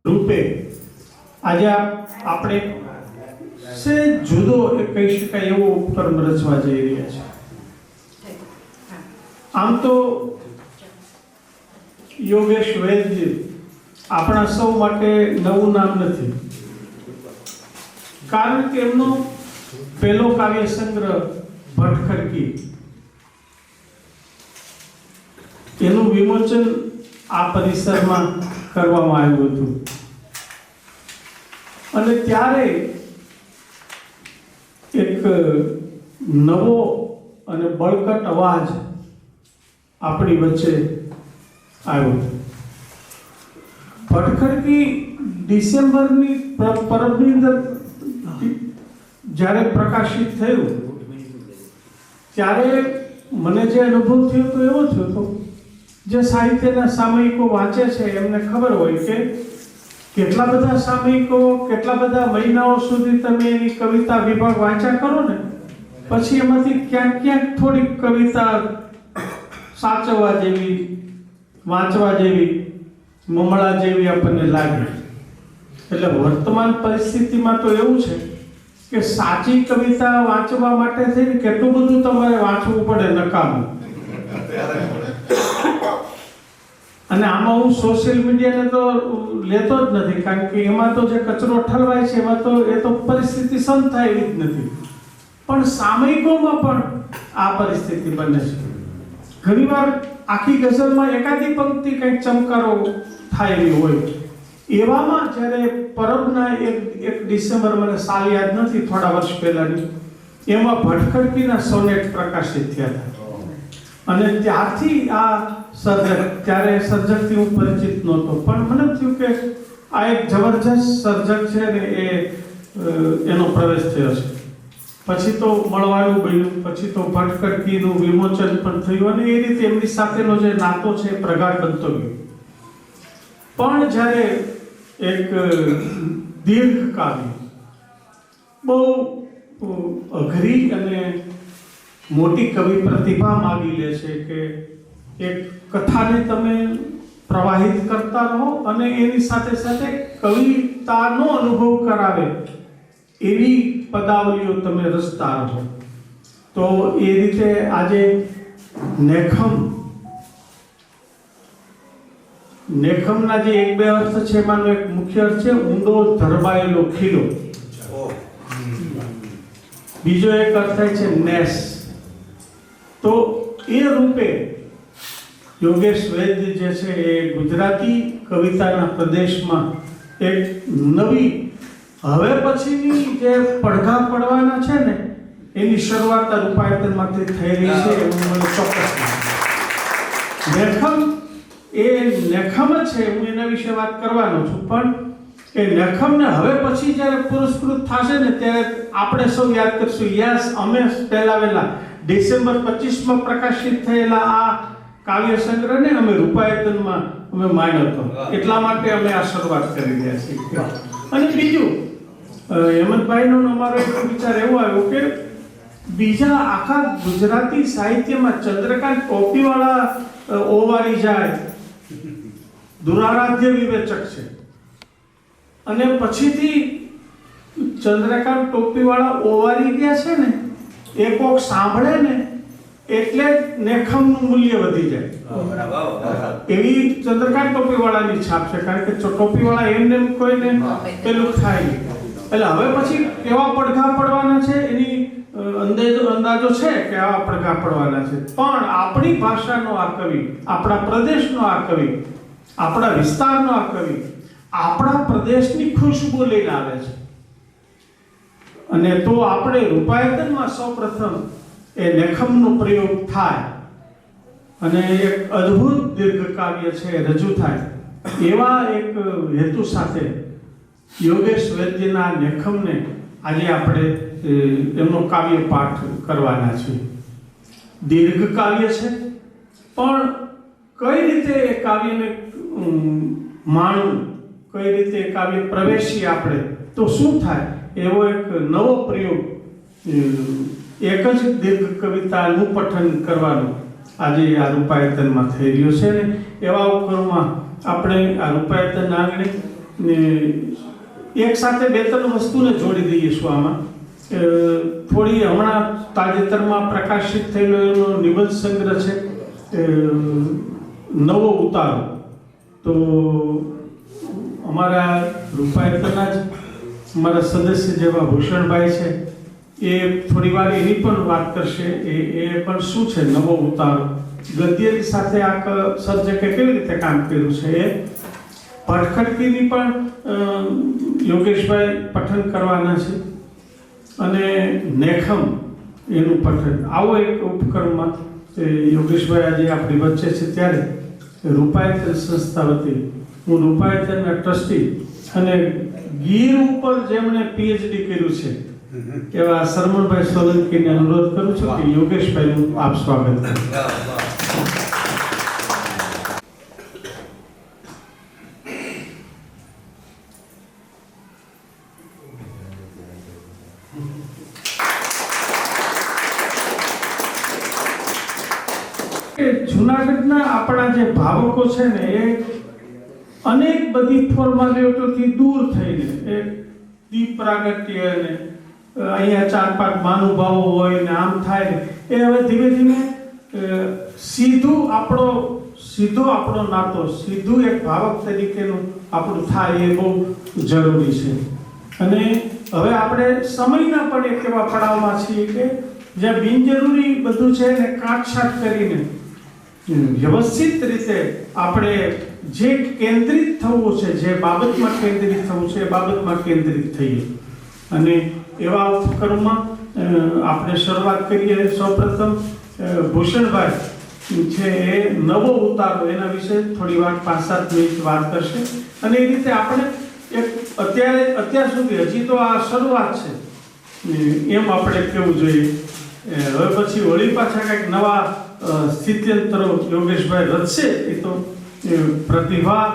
રૂપે આજે આપણે સે જુદો કહી શકાય એવો ઉપક્રમ રચવા જઈ રહ્યા છે. આમ તો યોગેશ વૈદ્ય આપણા સૌ માટે નવું નામ નથી, કારણ કે એમનો પહેલો કાવ્ય સંગ્રહ ભટખડકી એનું વિમોચન આ પરિસરમાં કરવામાં આવ્યું હતું અને ત્યારે એક નવો અને બળકટ અવાજ આપણી વચ્ચે આવ્યો. ભટખડકી ડિસેમ્બરની પરબની અંદર જ્યારે પ્રકાશિત થયું ત્યારે મને જે અનુભવ થયો તો એવો થયો હતો, જે સાહિત્યના સામયિકો વાંચે છે એમને ખબર હોય કે કેટલા બધા સામયિકો કેટલા બધા મહિનાઓ સુધી તમે એની કવિતા વિભાગ વાંચ્યા કરો ને, પછી એમાંથી ક્યાંક ક્યાંક થોડીક કવિતા સાચવવા જેવી, વાંચવા જેવી, મમળા જેવી આપણને લાગે. એટલે વર્તમાન પરિસ્થિતિમાં તો એવું છે કે સાચી કવિતા વાંચવા માટે થઈને કેટલું બધું તમારે વાંચવું પડે નકામું. અને આમાં હું સોશિયલ મીડિયાને તો લેતો જ નથી, કારણ કે એમાં તો જે કચરો ઠલવાય છે એમાં તો એ તો પરિસ્થિતિ સહન થાય એવી જ નથી. પણ સામયિકોમાં પણ આ પરિસ્થિતિ બને છે. ઘણીવાર આખી ગઝલમાં એકાદી પંક્તિ કંઈક ચમકારો થાય એવી હોય. એવામાં જ્યારે પરબના એક ડિસેમ્બર, મને સાલ યાદ નથી, થોડા વર્ષ પહેલાની, એમાં ભટખડકીના સોનેટ પ્રકાશિત થયા હતા અને ત્યારથી આ સર્જક, ત્યારે સર્જકથી હું પરિચિત નહોતો, પણ મને થયું કે આ એક જબરજસ્ત સર્જક છે ને એનો પ્રવેશ થયો છે. પછી તો મળવાનું બન્યું, પછી તો ભટખડકીનું વિમોચન પણ થયું અને એ રીતે એમની સાથેનો જે નાતો છે એ પ્રગાઢ બનતો ગયો. પણ જ્યારે એક દીર્ઘ કાવ્ય, બહુ અઘરી અને મોટી કવિ પ્રતિભા માગી લે છે કે એક કથાને તમે પ્રવાહિત કરતા રહો અને એની સાથે સાથે કવિતાનો અનુભવ કરાવે એવી પદાવલીઓ તમે રચતા રહો. તો એ રીતે આજે નેખમના જે એક બે અર્થ છે એમાંનો એક મુખ્ય અર્થ છે ઊંડો ધરબાયેલો ખીલો. બીજો એક અર્થ થાય છે નેસ. તો એ રૂપે યોગેશ વૈદ્ય જે છે એ ગુજરાતી કવિતાના પ્રદેશમાં એક નવી, હવે પછીની જે પડઘા પડવાના છે ને એની શરૂઆત રૂપાયતનમાંથી થઈ રહી છે એવું મને ચોક્કસ લાગે. એ લેખમ જ છે, હું એના વિશે વાત કરવાનો છું, પણ એ લેખમને હવે પછી જ્યારે પુરસ્કૃત થશે ને ત્યારે આપણે સૌ યાદ કરશું, યસ, અમે પહેલા ડિસેમ્બર 25માં પ્રકાશિત થયેલા આ કાવ્ય સંગ્રહને અમે રૂપાયતનમાં અમે માન્યો હતો, એટલા માટે અમે આ શરૂઆત કરી રહ્યા છીએ. અને બીજું, હેમંતભાઈનો અમારો એક વિચાર એવો આવ્યો કે બીજા આખા ગુજરાતી સાહિત્યમાં ચંદ્રકાંત ટોપીવાળા ઓવારી જાય, દુરારાધ્ય વિવેચક છે, અને પછીથી ચંદ્રકાંત ટોપીવાળા ઓવારી ગયા છે ને એ કોક સાંભળે ને એટલે નેખમનું મૂલ્ય વધી જાય એવી ચંદ્રકાંત ટોપીવાળાની છાપ છે. કારણ કે ટોપીવાળા એમને કોઈને પેલું થાય નહીં. એટલે હવે પછી કેવા પડઘા પડવાના છે એની અંદાજો છે કે આવા પડઘા પડવાના છે. પણ આપણી ભાષાનો આ કવિ, આપણા પ્રદેશનો આ કવિ, આપણા વિસ્તારનો આ કવિ આપણા પ્રદેશની ખુશ્બુ લઈને આવે છે. અને તો આપણે રૂપાયતનમાં સૌપ્રથમ એ લેખમનો પ્રયોગ થાય અને એક અદ્ભુત દીર્ઘ કાવ્ય છે રજૂ થાય, એવા એક હેતુ સાથે યોગેશ વૈદ્યના લેખમને આજે આપણે એમનો કાવ્ય પાઠ કરવાના છે. દીર્ઘ કાવ્ય છે, પણ કઈ રીતે એ કાવ્યને માણવું, કઈ રીતે કાવ્ય પ્રવેશી આપણે તો શું થાય, એવો એક નવો પ્રયોગ, એક જ દીર્ઘ કવિતાનું પઠન કરવાનું આજે આ રૂપાયતનમાં થઈ રહ્યો છે ને એવા ઉપક્રમમાં આપણે આ રૂપાયતન આંગણે ને એક સાથે બે ત્રણ વસ્તુને જોડી દઈએ છું આમાં. થોડી હમણાં તાજેતરમાં પ્રકાશિત થયેલો એનો નિબંધ સંગ્રહ છે નવો ઉતારો. તો અમારા રૂપાયતના જ અમારા સદસ્ય જેવા ભૂષણભાઈ છે એ થોડી વાર એની પણ વાત કરશે. એ પણ શું છે નવો ઉતારો, ગદ્યની સાથે આ સર્જકે કેવી રીતે કામ કર્યું છે. એ ભટખડકીની પણ યોગેશભાઈ પઠન કરવાના છે અને નેખમ એનું પઠન. આવો એક ઉપક્રમમાં યોગેશભાઈ આજે આપણી વચ્ચે છે. ત્યારે રૂપાયતન સંસ્થા વતી હું રૂપાયતનના ટ્રસ્ટી અને ગીર ઉપર જેમણે પીએચડી કર્યું છે એવા શરમણભાઈ સોલંકીને અનુરોધ કરું છું કે યોગેશભાઈનું આપ સ્વાગત કરો. જુનાગઢના આપણા જે ભાવકો છે ને એ અનેક બધી ફોર્માલિટીઓથી દૂર થઈને એ દીપ પ્રાગટ્ય ને અહીંયા 4-5 મહાનુભાવો હોય ને આમ થાય ને એ હવે ધીમે ધીમે સીધો આપણો નાતો સીધું એક ભાવક તરીકેનું આપણું થાય એ બહુ જરૂરી છે. અને હવે આપણે સમયના પણ એક એવા પડાવમાં છીએ કે જ્યાં બિનજરૂરી બધું છે ને કાટછાટ કરીને વ્યવસ્થિત રીતે આપણે જે કેન્દ્રિત થવું છે, જે બાબતમાં કેન્દ્રિત થવું છે એ બાબતમાં કેન્દ્રિત થઈએ. અને એવા ઉપક્રમમાં આપણે શરૂઆત કરીએ. સૌપ્રથમ ભૂષણભાઈ છે એ નવો ઉતારો એના વિશે થોડી વાર 5-7 મિનિટ વાત કરશે. અને એ રીતે આપણે એક અત્યાર સુધી હજી તો આ શરૂઆત છે એમ આપણે કહેવું જોઈએ. હવે પછી વળી પાછા કંઈક નવા સ્થિત્યંતરો યોગેશભાઈ રચશે. એ તો પ્રતિભા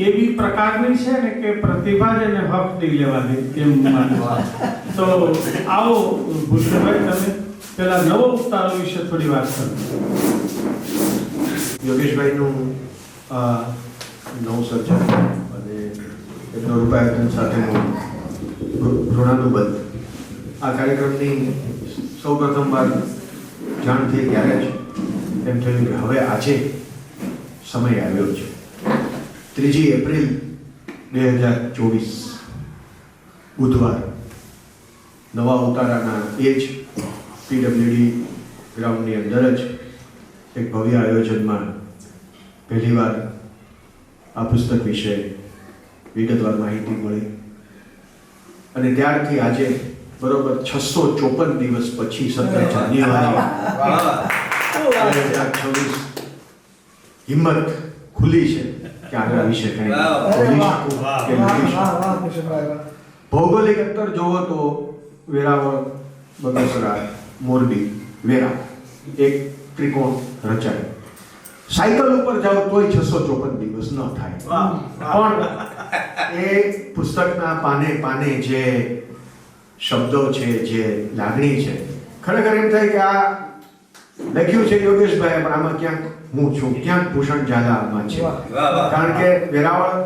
એવી પ્રકારની છે ને કે પ્રતિભા જ એને હક નહીં લેવા દે એમ માનવા. તો આવો ભૂષણભાઈ, તમે પેલા નવો ઉતારો વિશે થોડી વાત કરો. યોગેશભાઈનું નવું સર્જન અને એમનો રૂપાયતન સાથેનું ઋણાનુબંધ આ કાર્યક્રમની સૌ પ્રથમ વાર જાણ થઈ ત્યારે જ એમ થયું કે હવે આજે સમય આવ્યો છે. 3 એપ્રિલ 2024 બુધવાર નવા ઉતારાના એ જ પીડબ્લ્યુડી ગ્રાઉન્ડની અંદર જ એક ભવ્ય આયોજનમાં પહેલીવાર આ પુસ્તક વિશે વિગતવાર માહિતી મળી. અને ત્યારથી આજે બરોબર 654 દિવસ પછી 17 જાન્યુઆરી 2026 હિંમત ખુલી છે કે આગળ વિશે કંઈ બોલી શકું કે લખી શકું. ભૌગોલિક અંતર જોવો તો વેરાવળ, બગસરા, મોરબી, વેરા એક ત્રિકોણ રચાય. સાયકલ ઉપર જાઓ તોય 654 દિવસ ન થાય. પણ એ પુસ્તકના પાને જે શબ્દો છે, જે લાગણી છે, ખરેખર એમ થાય કે આ લખ્યું છે યોગેશભાઈ, પણ આમાં ક્યાંક હું છું, ક્યાંક ભૂષણ ઝાલામાં છે. કારણ કે વેરાવળ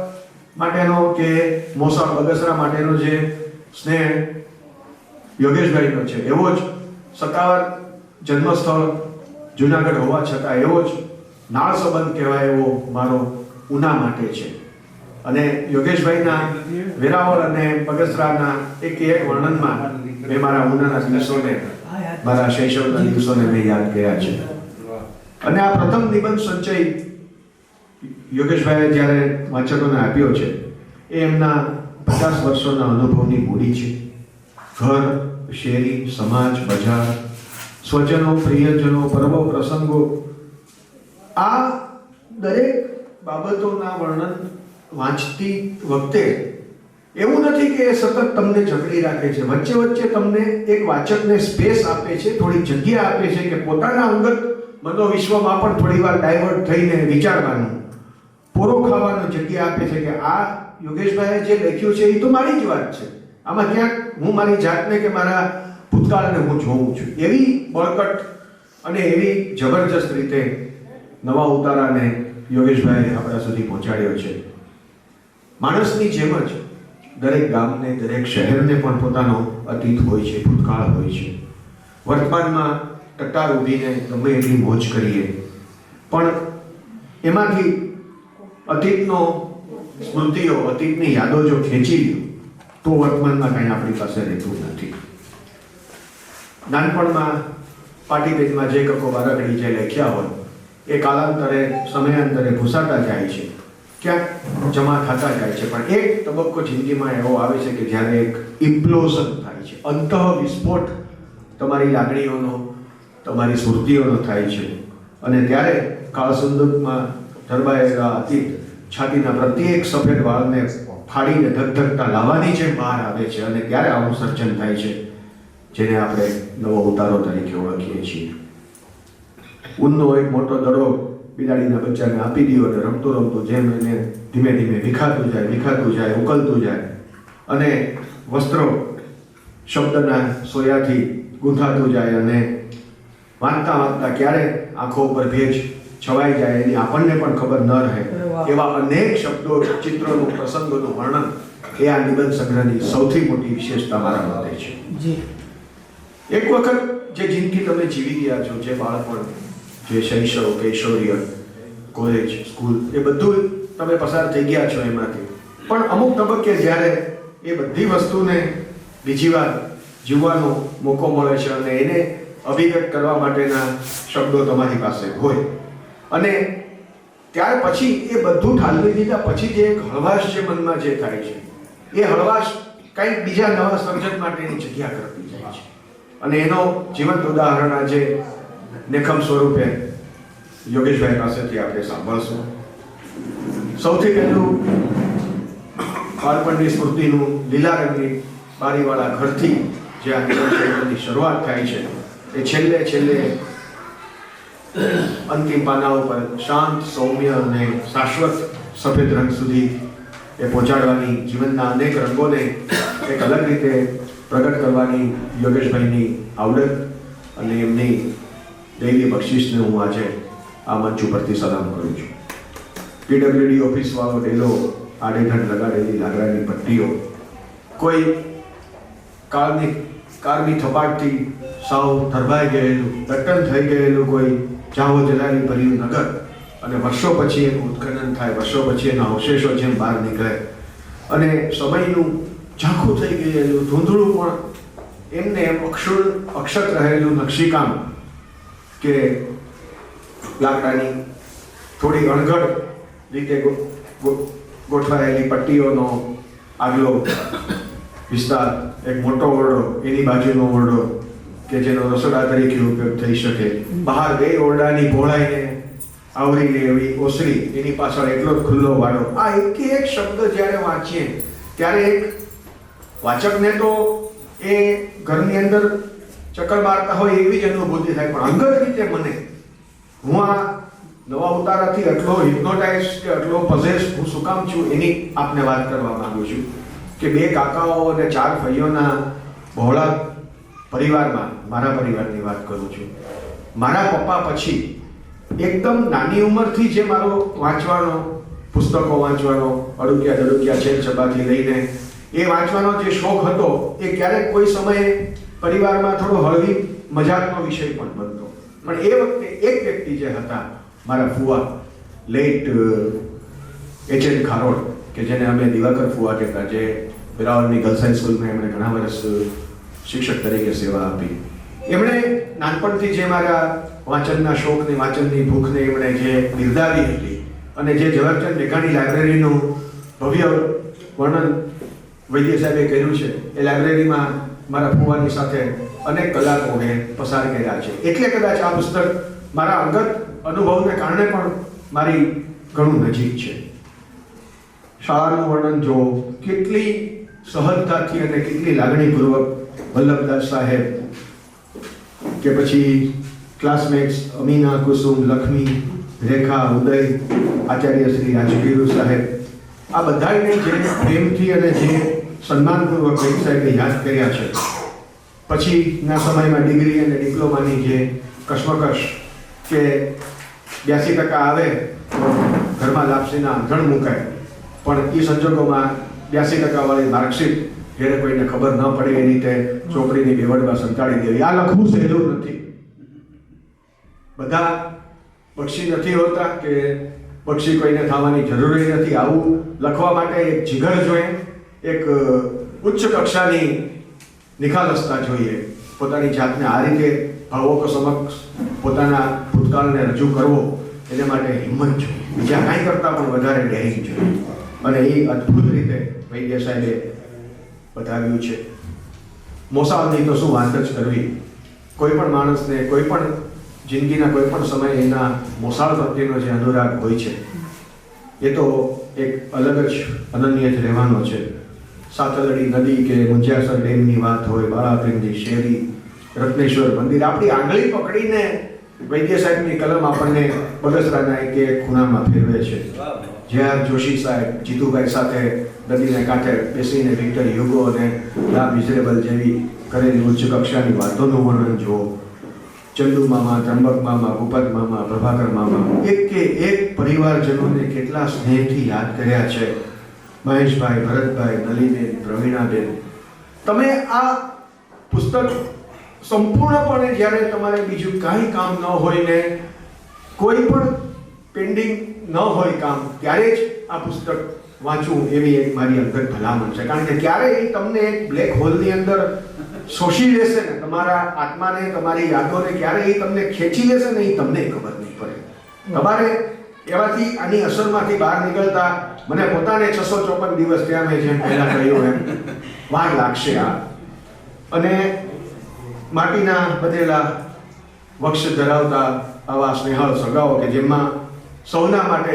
માટેનો કે મોસા બગસરા માટેનો જે સ્નેહ યોગેશભાઈનો છે એવો જ સત્તાવાર જન્મસ્થળ જુનાગઢ હોવા છતાં એવો જ નાળ સંબંધ કહેવાય એવો મારો ઉના માટે છે. અને યોગેશભાઈના વેરાવળ અને બગસરાના એક વર્ણનમાં મેં મારા ઉનાના દિવસોને, મારા શૈશવના દિવસોને મેં યાદ કર્યા છે. અને આ પ્રથમ નિબંધ સંચય યોગેશભાઈએ જ્યારે વાચકોને આપ્યો છે એ એમના 50 વર્ષોના અનુભવની મૂડી છે. ઘર, શેરી, સમાજ, બજાર, સ્વજનો, પ્રિયજનો, પર્વ પ્રસંગો, આ દરેક બાબતોના વર્ણન વાંચતી વખતે એવું નથી કે એ સતત તમને જકડી રાખે છે. વચ્ચે વચ્ચે તમને એક વાચકને સ્પેસ આપે છે, થોડી જગ્યા આપે છે કે પોતાના અંગત મનોવિશ્વમાં પણ થોડી વાર ડાયવર્ટ થઈને વિચારવાનું, પોરો ખાવાનું જગ્યા આપે છે કે આ યોગેશભાઈએ જે લખ્યું છે એ તો મારી જ વાત છે. આમાં ક્યાંક હું મારી જાતને કે મારા ભૂતકાળને હું જોઉં છું. એવી બળકટ અને એવી જબરજસ્ત રીતે નવા ઉતારાને યોગેશભાઈએ આપણા સુધી પહોંચાડ્યો છે. માણસની જેમ જ દરેક ગામને, દરેક શહેરને પણ પોતાનો અતીત હોય છે, ભૂતકાળ હોય છે. વર્તમાનમાં ટટ્ટાર ઊભીને ગમે એટલી મોજ કરીએ, પણ એમાંથી અતીતનો સ્મૃતિઓ, અતીતની યાદો જો ખેંચી લો તો વર્તમાનમાં કંઈ આપણી પાસે રહેતું નથી. નાનપણમાં પાટીપેનમાં જે કકો બારકડી જે લખ્યા હોય એ કાલાંતરે, સમયાંતરે ભૂસાતા જાય છે, ક્યાંક જમા થતા જાય છે. પણ એક તબક્કો જિંદગીમાં એવો આવે છે કે જ્યારે એક ઇમ્પ્લોઝન થાય છે, અંતઃ વિસ્ફોટ તમારી લાગણીઓનો, તમારી સ્મૃતિઓનો થાય છે. અને ત્યારે કાળસંદૂકમાં ધરબાયેલા અતીત છાતીના પ્રત્યેક સફેદ વાળને ફાડીને ધગધગતા લાવવાની જેમ બહાર આવે છે. અને ત્યારે આવું સર્જન થાય છે જેને આપણે નવો ઉતારો તરીકે ઓળખીએ છીએ. ઊનનો એક મોટો દડો બિલાડીના બચ્ચાને આપી દો અને રમતું રમતું જેમ એને ધીમે ધીમે વિખાતું જાય, ઉકલતું જાય અને વસ્ત્રો શબ્દના સોયાથી ગૂંથાતું જાય અને વાંચતા ક્યારે આંખો ઉપર ભેજ છવાઈ જાય એની આપણને પણ ખબર ન રહે એવા અનેક શબ્દો, ચિત્રોનું, પ્રસંગોનું વર્ણન એ આ નિબંધ સંગ્રહની સૌથી મોટી વિશેષતા મારા મતે છે. એક વખત જે જિંદગી તમે જીવી ગયા છો, જે બાળપણ, જે શૈશવ, કૈશોર્ય, કોલેજ, સ્કૂલ, એ બધું તમે પસાર થઈ ગયા છો એમાંથી. પણ અમુક તબક્કે જ્યારે એ બધી વસ્તુને બીજી વાર જીવવાનો મોકો મળે છે અને એને અભિવ્યક્ત કરવા માટેના શબ્દો તમારી પાસે હોય અને ત્યાર પછી એ બધું ઠાલવી દીધા પછી જે એક હળવાશ જે મનમાં જે થાય છે, એ હળવાશ કંઈક બીજા નવા સર્જન માટેની જગ્યા કરતી જાય છે. અને એનો જીવંત ઉદાહરણ આજે લેખમ સ્વરૂપે યોગેશભાઈ પાસેથી આપણે સાંભળશું. સૌથી પહેલું બાળપણની સ્મૃતિનું લીલા રંગની બારીવાળા ઘરથી જે આ નિબંધની શરૂઆત થાય છે એ છેલ્લે અંતિમ પાના ઉપર શાંત, સૌમ્ય અને શાશ્વત સફેદ રંગ સુધી એ પહોંચાડવાની, જીવનના અનેક રંગોને એક અલગ રીતે પ્રગટ કરવાની યોગેશભાઈની આવડત અને એમની દૈવી બક્ષિસને હું આજે આ મંચ ઉપરથી સલામ કરું છું. પીડબ્લ્યુડી ઓફિસવાળો ડેલો, આડેધડ લગાડેલી લાકડાની પટ્ટીઓ, કોઈ કારની થપાટથી સાવ ધરબાઈ ગયેલું, દટ્ટન થઈ ગયેલું કોઈ જાહો જલાલી ભર્યું નગર અને વર્ષો પછી એનું ઉત્ખનન થાય, વર્ષો પછી એના અવશેષો જેમ બહાર નીકળે અને સમયનું ઝાંખું થઈ ગયેલું ધૂંધળું પણ એમને એમ અક્ષત રહેલું નકશીકામ કે લાકડાની થોડી અણઘડ રીતે ગોઠવાયેલી પટ્ટીઓનો આગલો વિસ્તાર, એક મોટો ઓરડો, એની બાજુનો ઓરડો કે જેનો રસોડા તરીકે ઉપયોગ થઈ શકે, બહાર બે ઓરડાની પહોળાઈને આવરી લે એવી ઓસરી, એની પાછળ એટલો જ ખુલ્લો વાડો. આ એક શબ્દ જ્યારે વાંચીએ ત્યારે એક વાચકને તો એ ઘરની અંદર ચક્કર મારતા હોય એવી જ અનુભૂતિ થાય, પણ અંગત રીતે મને, હું આ નવા ઉતારાથી એટલો હિપ્નોટાઇઝ કે એટલો પઝેસ હું શું કામ છું એની આપને વાત કરવા માંગુ છું કે બે કાકાઓ અને 4 ભાઈઓના બહોળા પરિવારમાં, મારા પરિવારની વાત કરું છું, મારા પપ્પા પછી એકદમ નાની ઉંમરથી જે મારો વાંચવાનો, પુસ્તકો વાંચવાનો, અડુક્યા દડુક્યા છેદ છબાથી લઈને એ વાંચવાનો જે શોખ હતો એ ક્યારેક કોઈ સમયે પરિવારમાં થોડો હળવી મજાકનો વિષય પણ બનતો. પણ એ વખતે એક વ્યક્તિ જે હતા, મારા ફુવા, લેટ એચ.એન. ખારોડ, કે જેને અમે દિવાકર ફુવા કહેતા, જે વેરાવળની ગર્લ્સ હાઈ સ્કૂલમાં એમણે ઘણા વર્ષ શિક્ષક તરીકે સેવા આપી. એમણે નાનપણથી જે મારા વાંચનના શોખને, વાંચનની ભૂખને એમણે જે બિરદાવી હતી અને જે ઝવેરચંદ મેઘાણી લાઇબ્રેરીનું ભવ્ય વર્ણન વૈદ્ય સાહેબે કર્યું છે, એ લાઇબ્રેરીમાં મારા ફુવાની સાથે અનેક કલાકો મેં પસાર કર્યા છે. એટલે કદાચ આ પુસ્તક મારા અંગત અનુભવને કારણે પણ મારી ઘણું નજીક છે. શાળાનું વર્ણન જો કેટલી સહજતાથી અને કેટલી લાગણીપૂર્વક વલ્લભદાસ સાહેબ કે પછી ક્લાસમેટ્સ અમીના, કુસુમ, લક્ષ્મી, રેખા, ઉદય, આચાર્ય શ્રી રાજગીરુ સાહેબ, આ બધાને જે પ્રેમથી અને જે સન્માનપૂર્વક વૈદ સાહેબે યાદ કર્યા છે, પછીના સમયમાં ડિગ્રી અને ડિપ્લોમાની જે કશ્મકશ કે 82% આવે તો ઘરમાં લાપસીના આંધણ મુકાય, પણ એ સંજોગોમાં 82% વાળી માર્કશીટ જ્યારે કોઈને ખબર ન પડે એ રીતે ચોપડીની બેવડમાં સંતાડી દેવી, આ લખવું સહેલું નથી. બધા પક્ષી નથી હોતા કે પક્ષી કોઈને થવાની જરૂર નથી. આવું લખવા માટે એક જીગર જોઈએ, એક ઉચ્ચ કક્ષાની નિખાલસતા જોઈએ. પોતાની જાતને આ રીતે ભાવકો સમક્ષ પોતાના ભૂતકાળને રજૂ કરવો, એને માટે હિંમત જોઈએ. બીજા કાંઈ કરતાં પણ વધારે ડેરિંગ જોઈએ. અને એ અદ્ભુત રીતે વૈદ્ય સાહેબે બતાવ્યું છે. મોસાળની તો શું વાત જ કરવી. કોઈ પણ માણસને કોઈ પણ જિંદગીના કોઈ પણ સમયે એના મોસાળ પ્રત્યેનો જે અનુરાગ હોય છે એ તો એક અલગ જ અનન્ય જ રહેવાનો છે. સાતલડી નદી કે મુંજાસર ડેમની વાત હોય, બાળાપીરની શેરી, રત્નેશ્વર મંદિર, આપણી આંગળી પકડીને વૈદ્ય સાહેબની કલમ આપણને બગસરાના એક ખૂણામાં ફેરવે છે. જે.આર. જોશી સાહેબ જીતુભાઈ સાથે નદીને કાંઠે બેસીને વિક્ટર હ્યુગો અને લા મિઝરેબલ જેવી કરેલી ઉચ્ચ કક્ષાની વાતોનું વર્ણન જુઓ. ચંદુ મામા, ત્રંબક મામા, ભૂપત મામા, પ્રભાકર મામા, એક કે એક પરિવારજનોને કેટલા સ્નેહથી યાદ કર્યા છે. મહેશભાઈ, ભરતભાઈ, નલીબેન, પ્રવીણાબેન. તમે આ પુસ્તક સંપૂર્ણપણે જ્યારે તમારે બીજું કાંઈ કામ ન હોય ને કોઈ પણ પેન્ડિંગ ન હોય કામ, ત્યારે જ આ પુસ્તક વાંચવું એવી એક મારી અંગત ભલામણ છે. કારણ કે ક્યારે એ તમને એક બ્લેક હોલની અંદર શોષી લેશે ને, તમારા આત્માને, તમારી યાદોને ક્યારે એ તમને ખેંચી લેશે ને, એ તમને ખબર નહીં પડે. તમારે એમાંથી આની અસરમાંથી બહાર નીકળતા મને પોતાને 654 દિવસ ત્યાં મેં જેમ પહેલા કહ્યું એમ વાર લાગશે. અને માટીના બધેલા વક્ષ ધરાવતા આવા સ્નેહાળ સગાઓ કે જેમાં સૌના માટે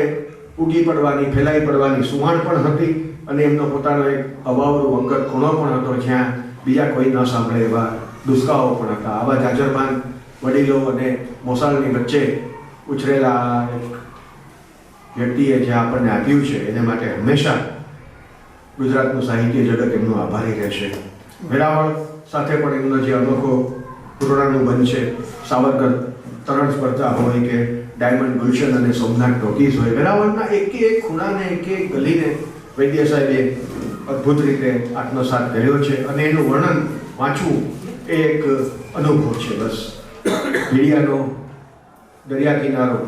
ઉગી પડવાની, ફેલાઈ પડવાની સુવાણ પણ હતી અને એમનો પોતાનો એક અવાવરું અંગત ખૂણો પણ હતો જ્યાં બીજા કોઈ ન સાંભળે એવા દુષ્કાઓ પણ હતા. આવા જાજરમાન વડીલો અને મોસાળની વચ્ચે ઉછરેલા એક વ્યક્તિએ જે આપણને આપ્યું છે એને માટે હંમેશા ગુજરાતનું સાહિત્ય જગત એમનો આભારી રહેશે. વેરાવળ સાથે પણ એમનો જે અનોખો પુરાણાનું બંધ છે, સાવરકર તરણ સ્પર્ધા હોય કે ડાયમંડ ગુલશન અને સોમનાથ ટોકીઝ હોય, વેરાવળના એક ખૂણાને એક ગલીને વૈદ્ય સાહેબે અદ્ભુત રીતે આત્મસાત કર્યો છે અને એનું વર્ણન વાંચવું એ એક અનુભવ છે. બસ મીડિયાનો દરિયા કિનારો,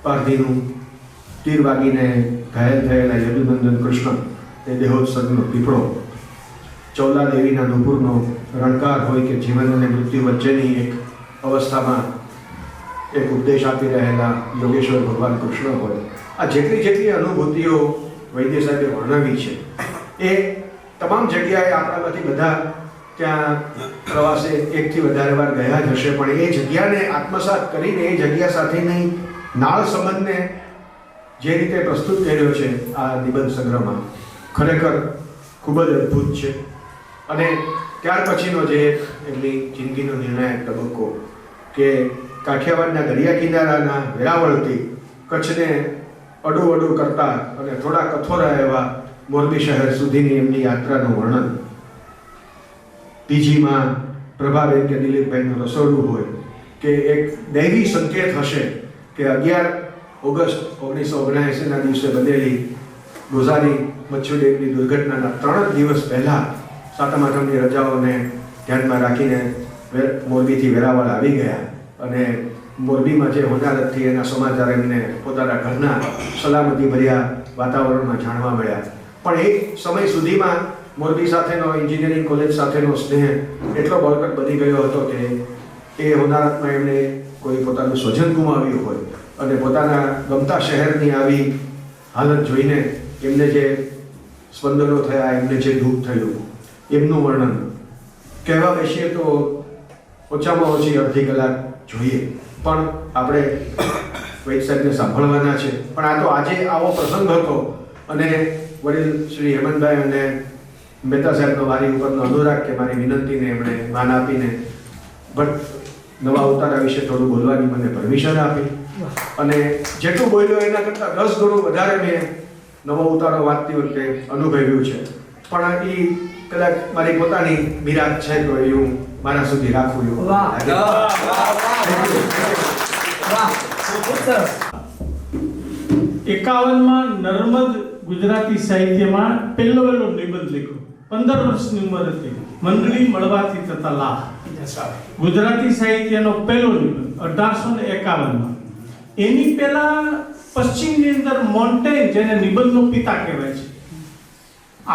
પારધીનું તીર વાગીને ઘાયલ થયેલા યદુનંદન કૃષ્ણ એ દેહોત્સર્ગનો પીપળો, ચૌલા દેવીના નુપુરનો રણકાર હોય કે જીવન અને મૃત્યુ વચ્ચેની એક અવસ્થામાં એક ઉપદેશ આપી રહેલા યોગેશ્વર ભગવાન કૃષ્ણ હોય, આ જેટલી અનુભૂતિઓ વૈદ્ય સાહેબે વર્ણવી છે એ તમામ જગ્યાએ આપણામાંથી બધા ત્યાં પ્રવાસે એકથી વધારે વાર ગયા જ હશે, પણ એ જગ્યાને આત્મસાત કરીને એ જગ્યા સાથેની નાળ સંબંધને જે રીતે પ્રસ્તુત કર્યો છે આ નિબંધ સંગ્રહમાં, ખરેખર ખૂબ જ અદ્ભુત છે. અને ત્યાર પછીનો જે એમની જિંદગીનો નિર્ણાયક તબક્કો કે કાઠિયાવાડના દરિયા કિનારાના વેરાવળથી કચ્છને અડું કરતા અને થોડા કથોરા એવા મોરબી શહેર સુધીની એમની યાત્રાનું વર્ણન, પીજીમાં પ્રભાબેન કે દિલીપભાઈનું રસોડું હોય કે એક દૈવી સંકેત હશે કે 11 ઓગસ્ટ 1979ના દિવસે બનેલી ગોઝારી મચ્છુ ડેમની દુર્ઘટનાના 3 દિવસ પહેલા સાતમ આઠમની રજાઓને ધ્યાનમાં રાખીને મોરબીથી વેરાવળ આવી ગયા અને મોરબીમાં જે હોનારતથી એના સમાચાર એમને પોતાના ઘરના સલામતી ભર્યા વાતાવરણમાં જાણવા મળ્યા. પણ એ સમય સુધીમાં મોરબી સાથેનો, એન્જિનિયરિંગ કોલેજ સાથેનો સ્નેહ એટલો બળકટ બની ગયો હતો કે એ હોનારતમાં એમણે કોઈ પોતાનું સ્વજન ગુમાવ્યું હોય અને પોતાના ગમતા શહેરની આવી હાલત જોઈને એમને જે સ્પંદનો થયા, એમને જે દુઃખ થયું, એમનું વર્ણન કહેવા બેસીએ તો ઓછામાં ઓછી અડધી કલાક જોઈએ, પણ આપણે વૈદ સાહેબને સાંભળવાના છે. પણ આ તો આજે આવો પ્રસંગ હતો અને વડીલ શ્રી હેમંતભાઈ અને મહેતા સાહેબનો મારી ઉપરનો અનુરાગ કે મારી વિનંતીને એમણે માન આપીને ભટ્ટ નવા ઉતારા વિશે થોડું બોલવાની મને પરમિશન આપી અને જેટલું બોલ્યો એના કરતાં 10 ગણું વધારે મેં નવો ઉતારો વાંચતી વખતે અનુભવ્યું છે. પણ એ કદાચ મારી પોતાની બિરાદ છે તો એ હું મારા સુધી રાખું એવું. 51માં નર્મદ ગુજરાતી સાહિત્યમાં પહેલો નિબંધ લખ્યો. 15 વર્ષની ઉંમર હતી. મંડળી મળવાથી થતા લાભ. ગુજરાતી સાહિત્યનો પહેલો નિબંધ 1851માં. એની પહેલા પશ્ચિમની અંદર મોન્ટેન, જેને નિબંધનો પિતા કહેવાય છે,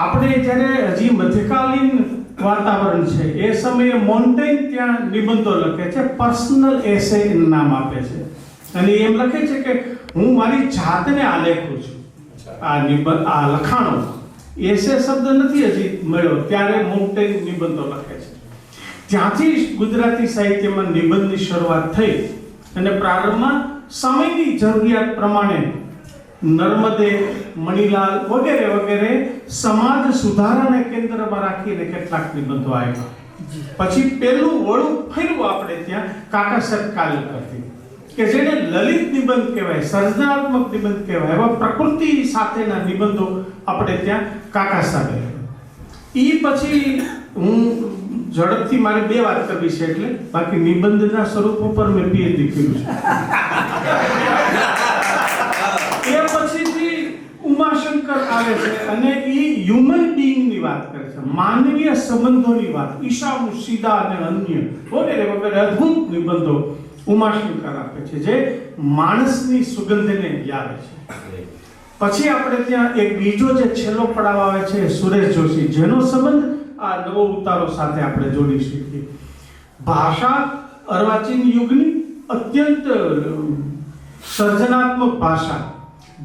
આપણે જ્યારે હજી મધ્યકાલીન વાતાવરણ છે એ સમયે મોન્ટેન ત્યાં નિબંધો લખે છે, પર્સનલ એસે નામ આપે છે. અને એમ લખે છે કે હું મારી જાતને આલેખું છું. આ નિબંધ, આ લખાણો, એસે શબ્દ નથી હજી મળ્યો ત્યારે મોન્ટેન નિબંધો લખે છે. ત્યાંથી ગુજરાતી સાહિત્યમાં નિબંધની શરૂઆત થઈ અને પ્રારંભમાં સમયની જરૂરિયાત પ્રમાણે નર્મદે, મણિલાલ વગેરે વગેરે સમાજ સુધારાને કેન્દ્રમાં રાખીને કેટલાક નિબંધો આવ્યા. પછી પેલું વળું ફેરવું આપણે ત્યાં કાકા સાહેબ કાલેલકરથી, કે જેને લલિત નિબંધ કહેવાય, સર્જનાત્મક નિબંધ કહેવાય, એવા પ્રકૃતિ સાથેના નિબંધો આપણે ત્યાં કાકા સાહેબે. એ પછી હું ઝડપથી મારે 2 વાત કરવી છે, એટલે બાકી નિબંધના સ્વરૂપ ઉપર મેં પીએચડી કર્યું છે. એ પછીથી ઉમાશંકર આવે છે અને એ હ્યુમન બીઈંગની વાત કરે છે, માનવીય સંબંધોની વાત, ઈશા મુર્શિદા અને અન્ય વગેરે વગેરે અદ્ભુત નિબંધો ઉમાશંકર આપે છે, જે માણસની સુગંધને લાવે છે. પછી આપણે ત્યાં એક બીજો જે છેલ્લો પડાવ આવે છે, સુરેશ જોશી, જેનો સંબંધ આ નવો ઉતારો સાથે આપણે જોડી શકીએ. ભાષા અર્વાચીન યુગની અત્યંત સર્જનાત્મક ભાષા.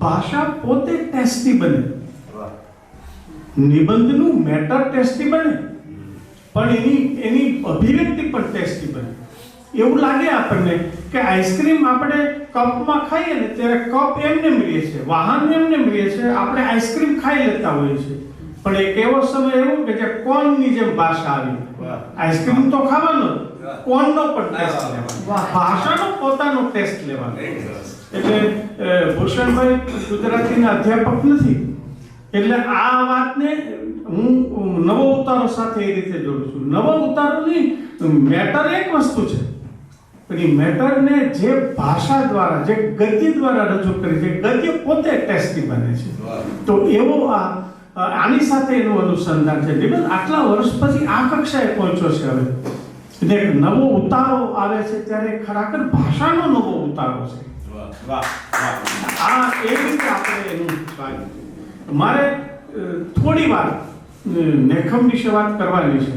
ભાષા પોતે ટેસ્ટી બને, નિબંધનું મેટર ટેસ્ટી બને, પણ એની અભિવ્યક્તિ પણ ટેસ્ટી બને. એવું લાગે આપણને કે આઈસ્ક્રીમ આપણે કપમાં ખાઈએ ને ત્યારે કપ એમને મળીએ છે, વાહન એમને મળીએ છે, આપણે આઈસ્ક્રીમ ખાઈ લેતા હોઈએ છીએ. પણ એક એવો સમય એવો કે જે કોનની જેમ ભાષા આવી. આઈસ્ક્રીમ તો ખાવાનો, કોનનો પણ ટેસ્ટ લેવાનો, ભાષાનો પોતાનો ટેસ્ટ લેવાનો. એટલે ભૂષણભાઈ ગુજરાતીના અધ્યાપક નથી, એટલે આ વાતને હું નવો ઉતારો સાથે એ રીતે જોડું છું. નવો ઉતારોની મેટર એક વસ્તુ છે, પણ એ મેટરને જે ભાષા દ્વારા, જે ગદ્ય દ્વારા રજૂ કરી છે, ગદ્ય પોતે ટેસ્ટી બને છે. તો એવો આની સાથે એનું અનુસંધાન છે. નિબંધ આટલા વર્ષ પછી આ કક્ષાએ પહોંચ્યો છે. હવે એટલે એક નવો ઉતારો આવે છે ત્યારે ખરેખર ભાષાનો નવો ઉતારો છે. આ એવી રીતે આપણે એનું મારે થોડી વાર લેખમ વિશે વાત કરવાની છે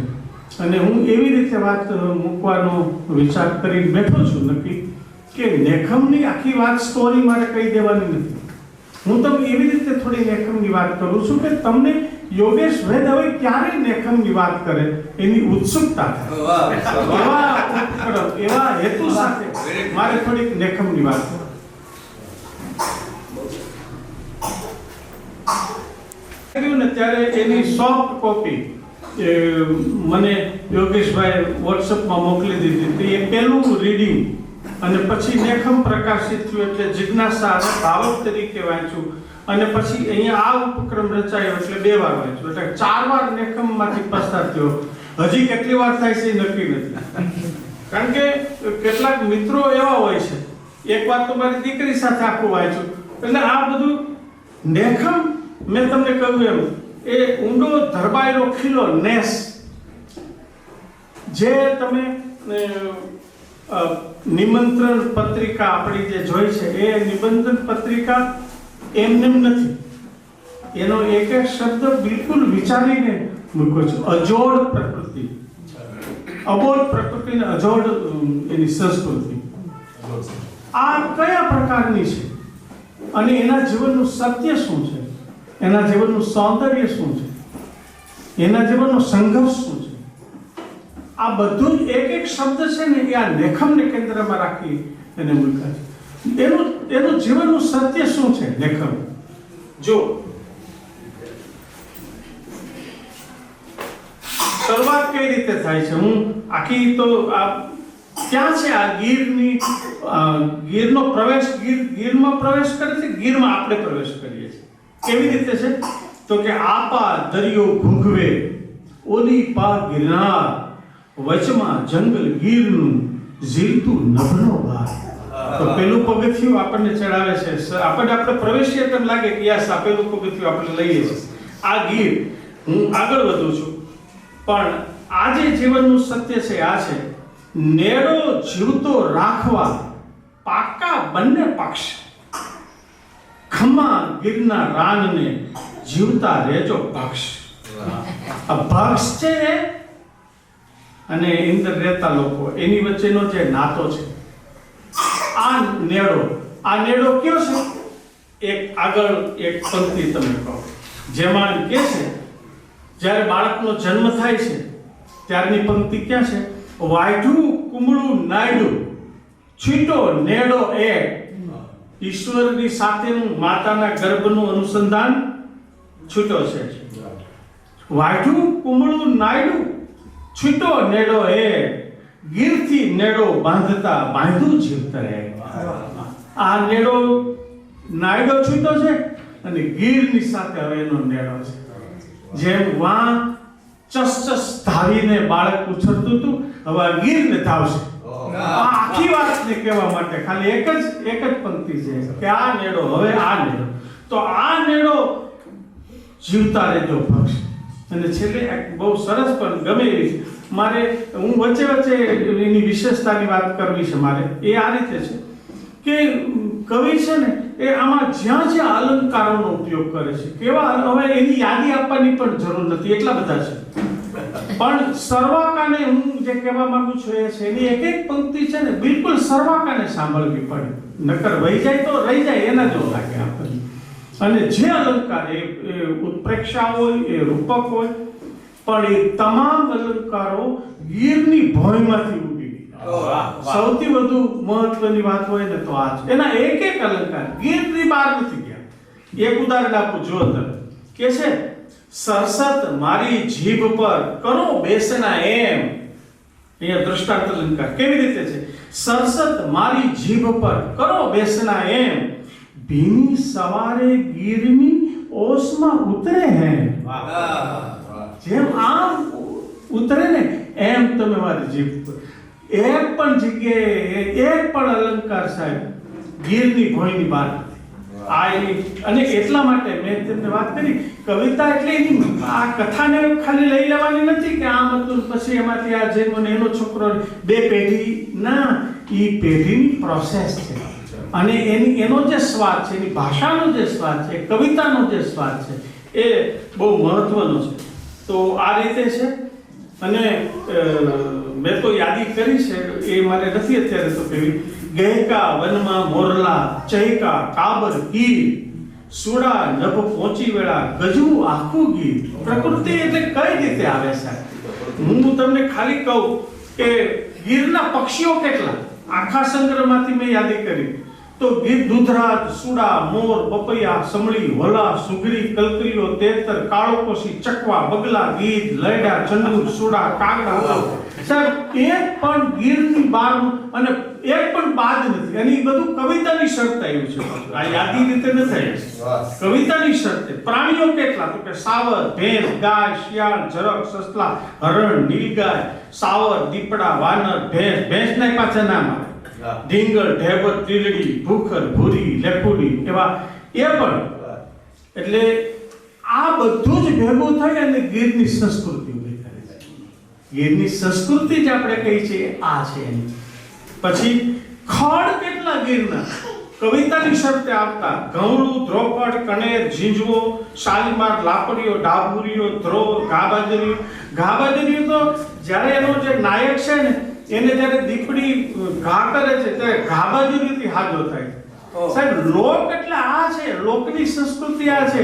અને હું એવી રીતે વાત મૂકવાનો વિચાર કરી બેઠો છું નક્કી કે લેખમની આખી વાત સ્ટોરી મારે કહી દેવાની નથી. હું તમને એવી રીતે થોડી લેખમની વાત કરું છું કે તમને યોગેશ વેદ હવે ક્યારે લેખમની વાત કરે એની ઉત્સુકતા થાય. એવા હેતુ સાથે મારે થોડીક લેખમની વાત કરવી. ને ત્યારે એની સોફ્ટ કોપી મને યોગેશભાઈ વોટ્સઅપમાં મોકલી દીધી. એ પહેલું રીડિંગ અને પછી લેખમ પ્રકાશિત થયું એટલે જિજ્ઞાસા અને ભાવક તરીકે વાંચ્યું અને પછી અહીંયા આ ઉપક્રમ રચાયો એટલે 2 વાર વાંચ્યું એટલે 4 વાર લેખમમાંથી પસાર થયો. હજી કેટલી વાર થાય છે એ નક્કી નથી, કારણ કે કેટલાક મિત્રો એવા હોય છે. એક વાર તો મારી દીકરી સાથે આખું વાંચ્યું. એટલે આ બધું લેખમ મેં તમને કહ્યું એમ એ ઊંડો ધરબાયેલો ખીલો નેસ જે તમે નિમંત્રણ પત્રિકા આપણી જે જોઈ છે એ નિબંધન પત્રિકા એમને નથી. એનો એક એક શબ્દ બિલકુલ વિચારીને મૂક્યો છે. અજોડ પ્રકૃતિ, અબોધ પ્રકૃતિ ને અજોડ એની સંસ્કૃતિ આ કયા પ્રકારની છે અને એના જીવનનું સત્ય શું છે, એના જીવનનું સૌંદર્ય શું છે, એના જીવનનો સંઘર્ષ શું છે, આ બધું જ એક એક શબ્દ છે ને એ આ લેખમને કેન્દ્રમાં રાખી એને મૂક્યા છે. એનું જીવનનું સત્ય શું છે લેખમ. જો શરૂઆત કઈ રીતે થાય છે, હું આખી તો આ ક્યાં છે આ ગીરનો પ્રવેશ, ગીરમાં પ્રવેશ કરે છે, ગીરમાં આપણે પ્રવેશ કરીએ છીએ. કેવી રીતે છે તો કે આપા દરિયો ઘૂંઘવે, ઓલી પા ગિરનાર, વચમાં જંગલ ગીરનું ઝીલતું નભનો ભાર. તો પેલું પગથિયું આપણને ચડાવે છે, આપણે પ્રવેશીએ તેમ લાગે કે યસ આ પેલું પગથિયું આપણે લઈએ છીએ. આ ગીર હું આગળ વધું છું, પણ આ જે જીવનનું સત્ય છે આ છે, નેડો જીવતો રાખવા પાકા બંને પક્ષ, ખમા ગીરના રાનને જીવતા રહેજો પક્ષ. આ પક્ષ છે અને અંદર રહેતા લોકો એની વચ્ચેનો જે નાતો છે, આ નેડો કયો છે? એક આગળ એક પંક્તિ તમે કહો જેમાં કે છે જ્યારે બાળકનો જન્મ થાય છે ત્યારની પંક્તિ ક્યાં છે? વાઢું કુમળું નાયડું છીટો નેડો એક. ઈશ્વરની સાથેનું માતાના ગર્ભનું અનુસંધાન છૂટો છે. વાઢું કુમળું નાયડું છીટો નેડો એક, ગીરથી નેડો બાંધતા બાંધું જીવતરે. આ નેડો નાયડો છૂટો છે અને ગીરની સાથે હવે એનો નેડો છે. જેમ વાં ચસ ધાવીને બાળક ઉછળતું હતું, હવે આ ગીરને ધાવશે. આ આખી વાતને કહેવા માટે ખાલી એક જ પંક્તિ છે કે આ નેડો, હવે આ નેડો. તો આ નેડો જીવતા રહેજો પક્ષ. અને છેલ્લે એક બહુ સરસ પણ ગમે એવી મારે, હું વચ્ચે એની વિશેષતાની વાત કરવી છે મારે. એ આ રીતે છે કે કવિ છે ને એ આમાં જ્યાં અલંકારોનો ઉપયોગ કરે છે, કેવા, હવે એની યાદી આપવાની પણ જરૂર નથી, એટલા બધા છે. પણ સર્વાકાને હું જે કહેવા માંગુ છું એ છે, એની એક પંક્તિ છે ને બિલકુલ સર્વાકાને સાંભળવી પડે, નકર વહી જાય તો રહી જાય એના જેવું લાગે આપણને. અને જે અલંકાર એ ઉત્પ્રેક્ષા હોય, એ રૂપક હોય, પણ એ તમામ અલંકારો ગીરની ભોંયમાંથી ઉગી ગયા. સૌથી વધુ મહત્વની વાત હોય ને તો આ છે, એના એક અલંકાર ગીરની બહાર નથી ગયા. એક ઉદાહરણ આપું, જો તમે કે છે સરસત મારી જીભ પર કરો બેસના એમ. અહીંયા દ્રષ્ટાંત અલંકાર કેવી રીતે છે? સરસત મારી જીભ પર કરો બેસના એમ, ભીની સવારે ગીરની ઓસમાં ઉતરે હે. જેમ આમ ઉતરે ને એમ તમે મારી જીભ પર. એક પણ જગ્યાએ એક પણ અલંકાર સાહેબ ગીરની ભોંયની બહાર નથી. અને એટલા માટે મેં તમને વાત કરી, કવિતા એટલે એની આ કથાને ખાલી લઈ લેવાની નથી કે આમ હતું પછી એમાંથી આ જન્મ ને એનો છોકરો, બે પેઢી ના, એ પેઢીની પ્રોસેસ છે. અને એનો જે સ્વાદ છે, એની ભાષાનો જે સ્વાદ છે, કવિતાનો જે સ્વાદ છે, એ બહુ મહત્વનો છે. તો આ રીતે છે. અને મેં તો યાદી કરી છે, એ મારે નથી અત્યારે તો કેવી. ગહેકા વનમાં મોરલા ચહેકા કાબર ગીર, સુડા નભ પહોંચી વેળા ગજવું આખું ગીર. પ્રકૃતિ એટલે કઈ રીતે આવે સાહેબ? હું તમને ખાલી કહું કે ગીરના પક્ષીઓ કેટલા, આખા સંગ્રહમાંથી મેં યાદી કરી તો ગીર દૂધરાજ, સુડા, મોર, પપૈયા, સમળી, વલા, સુગરી, કલકલીઓ, તેતર, કાળોકોશી, ચકવા, બગલા, ગીધ, લયડા, ચંદુર, સુડા, કાગડા. સાહેબ એક પણ ગીરની બહાર અને એક પણ બાદ નથી. અને એ બધું કવિતાની શરતે આવ્યું છે. આ યાદી રીતે નથી, કવિતાની શરતે. પ્રાણીઓ કેટલા? તો કે સાવર, ભેંસ, ગાય, શિયાળ, ઝરખ, સસલા, હરણ, નીલગાય, સાવર, દીપડા, વાનર, ભેંસના પાછા નામ આવે, ઢીંગલ, ઢેબર, તીલડી, ભૂખર, ભૂરી, લેફુડી, એવા એ પણ. એટલે આ બધું જ ભેગું થઈ અને ગીરની સંસ્કૃતિ ઉભી કરે છે. ગીરની સંસ્કૃતિ જ આપણે કહી છે આ છે એની. પછી ખડ કેટલા ગીરના કવિતાની શરતે આવતા, ઘઉંડું, ધ્રોપડ, કણેર, ઝીંઝવો, શાલીમાર, લાપડીઓ, ડાભુરીઓ, ધ્રો, ઘાબાજરીઓ. તો જ્યારે એનો જે નાયક છે ને એને જ્યારે દીપડી ઘા કરે છે ત્યારે ઘાબાજરીથી હાજો થાય છે. સાહેબ લોક એટલે આ છે, લોકની સંસ્કૃતિ આ છે.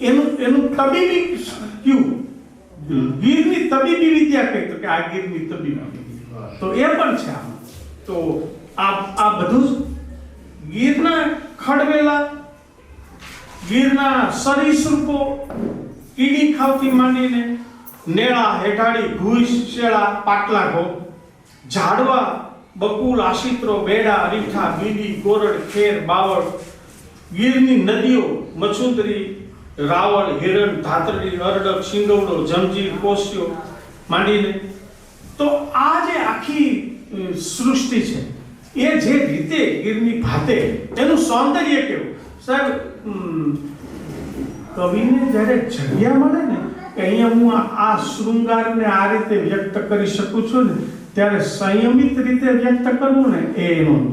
એનું તબીબી ક્યું, ગીરની તબીબી વિદ્યા કહી તો કે આ ગીરની તબીબી તો એ પણ છે આમાં. તો આ બધું જ ગીરના ખડવેલા, ગીરના સરીસૃપો, કીડી ખાવથી માંડીને નેળા, હેઠાડી, ઘૂસ, શેળા, પાટલા ઘો, ઝાડવા, બકુલ, આશિત્રો, બેડા, અરીઠા, બીડી, કોરડ, ખેર, બાવળ, ગીરની નદીઓ, મછુદરી, રાવળ, હિરણ, ધાતરડી, અરડક, શિંગવડો, જમજીર, કોસ્યો માંડીને. તો આ જે આખી સૃષ્ટિ છે એ જે રીતે ગીરની ભાતે એનું સૌંદર્ય કેવું સાહેબ, કવિને જ્યારે જગ્યા મળે ને કે અહીંયા હું આ શૃંગારને આ રીતે વ્યક્ત કરી શકું છું ને, ત્યારે સંયમિત રીતે વ્યક્ત કરવું ને એ એનું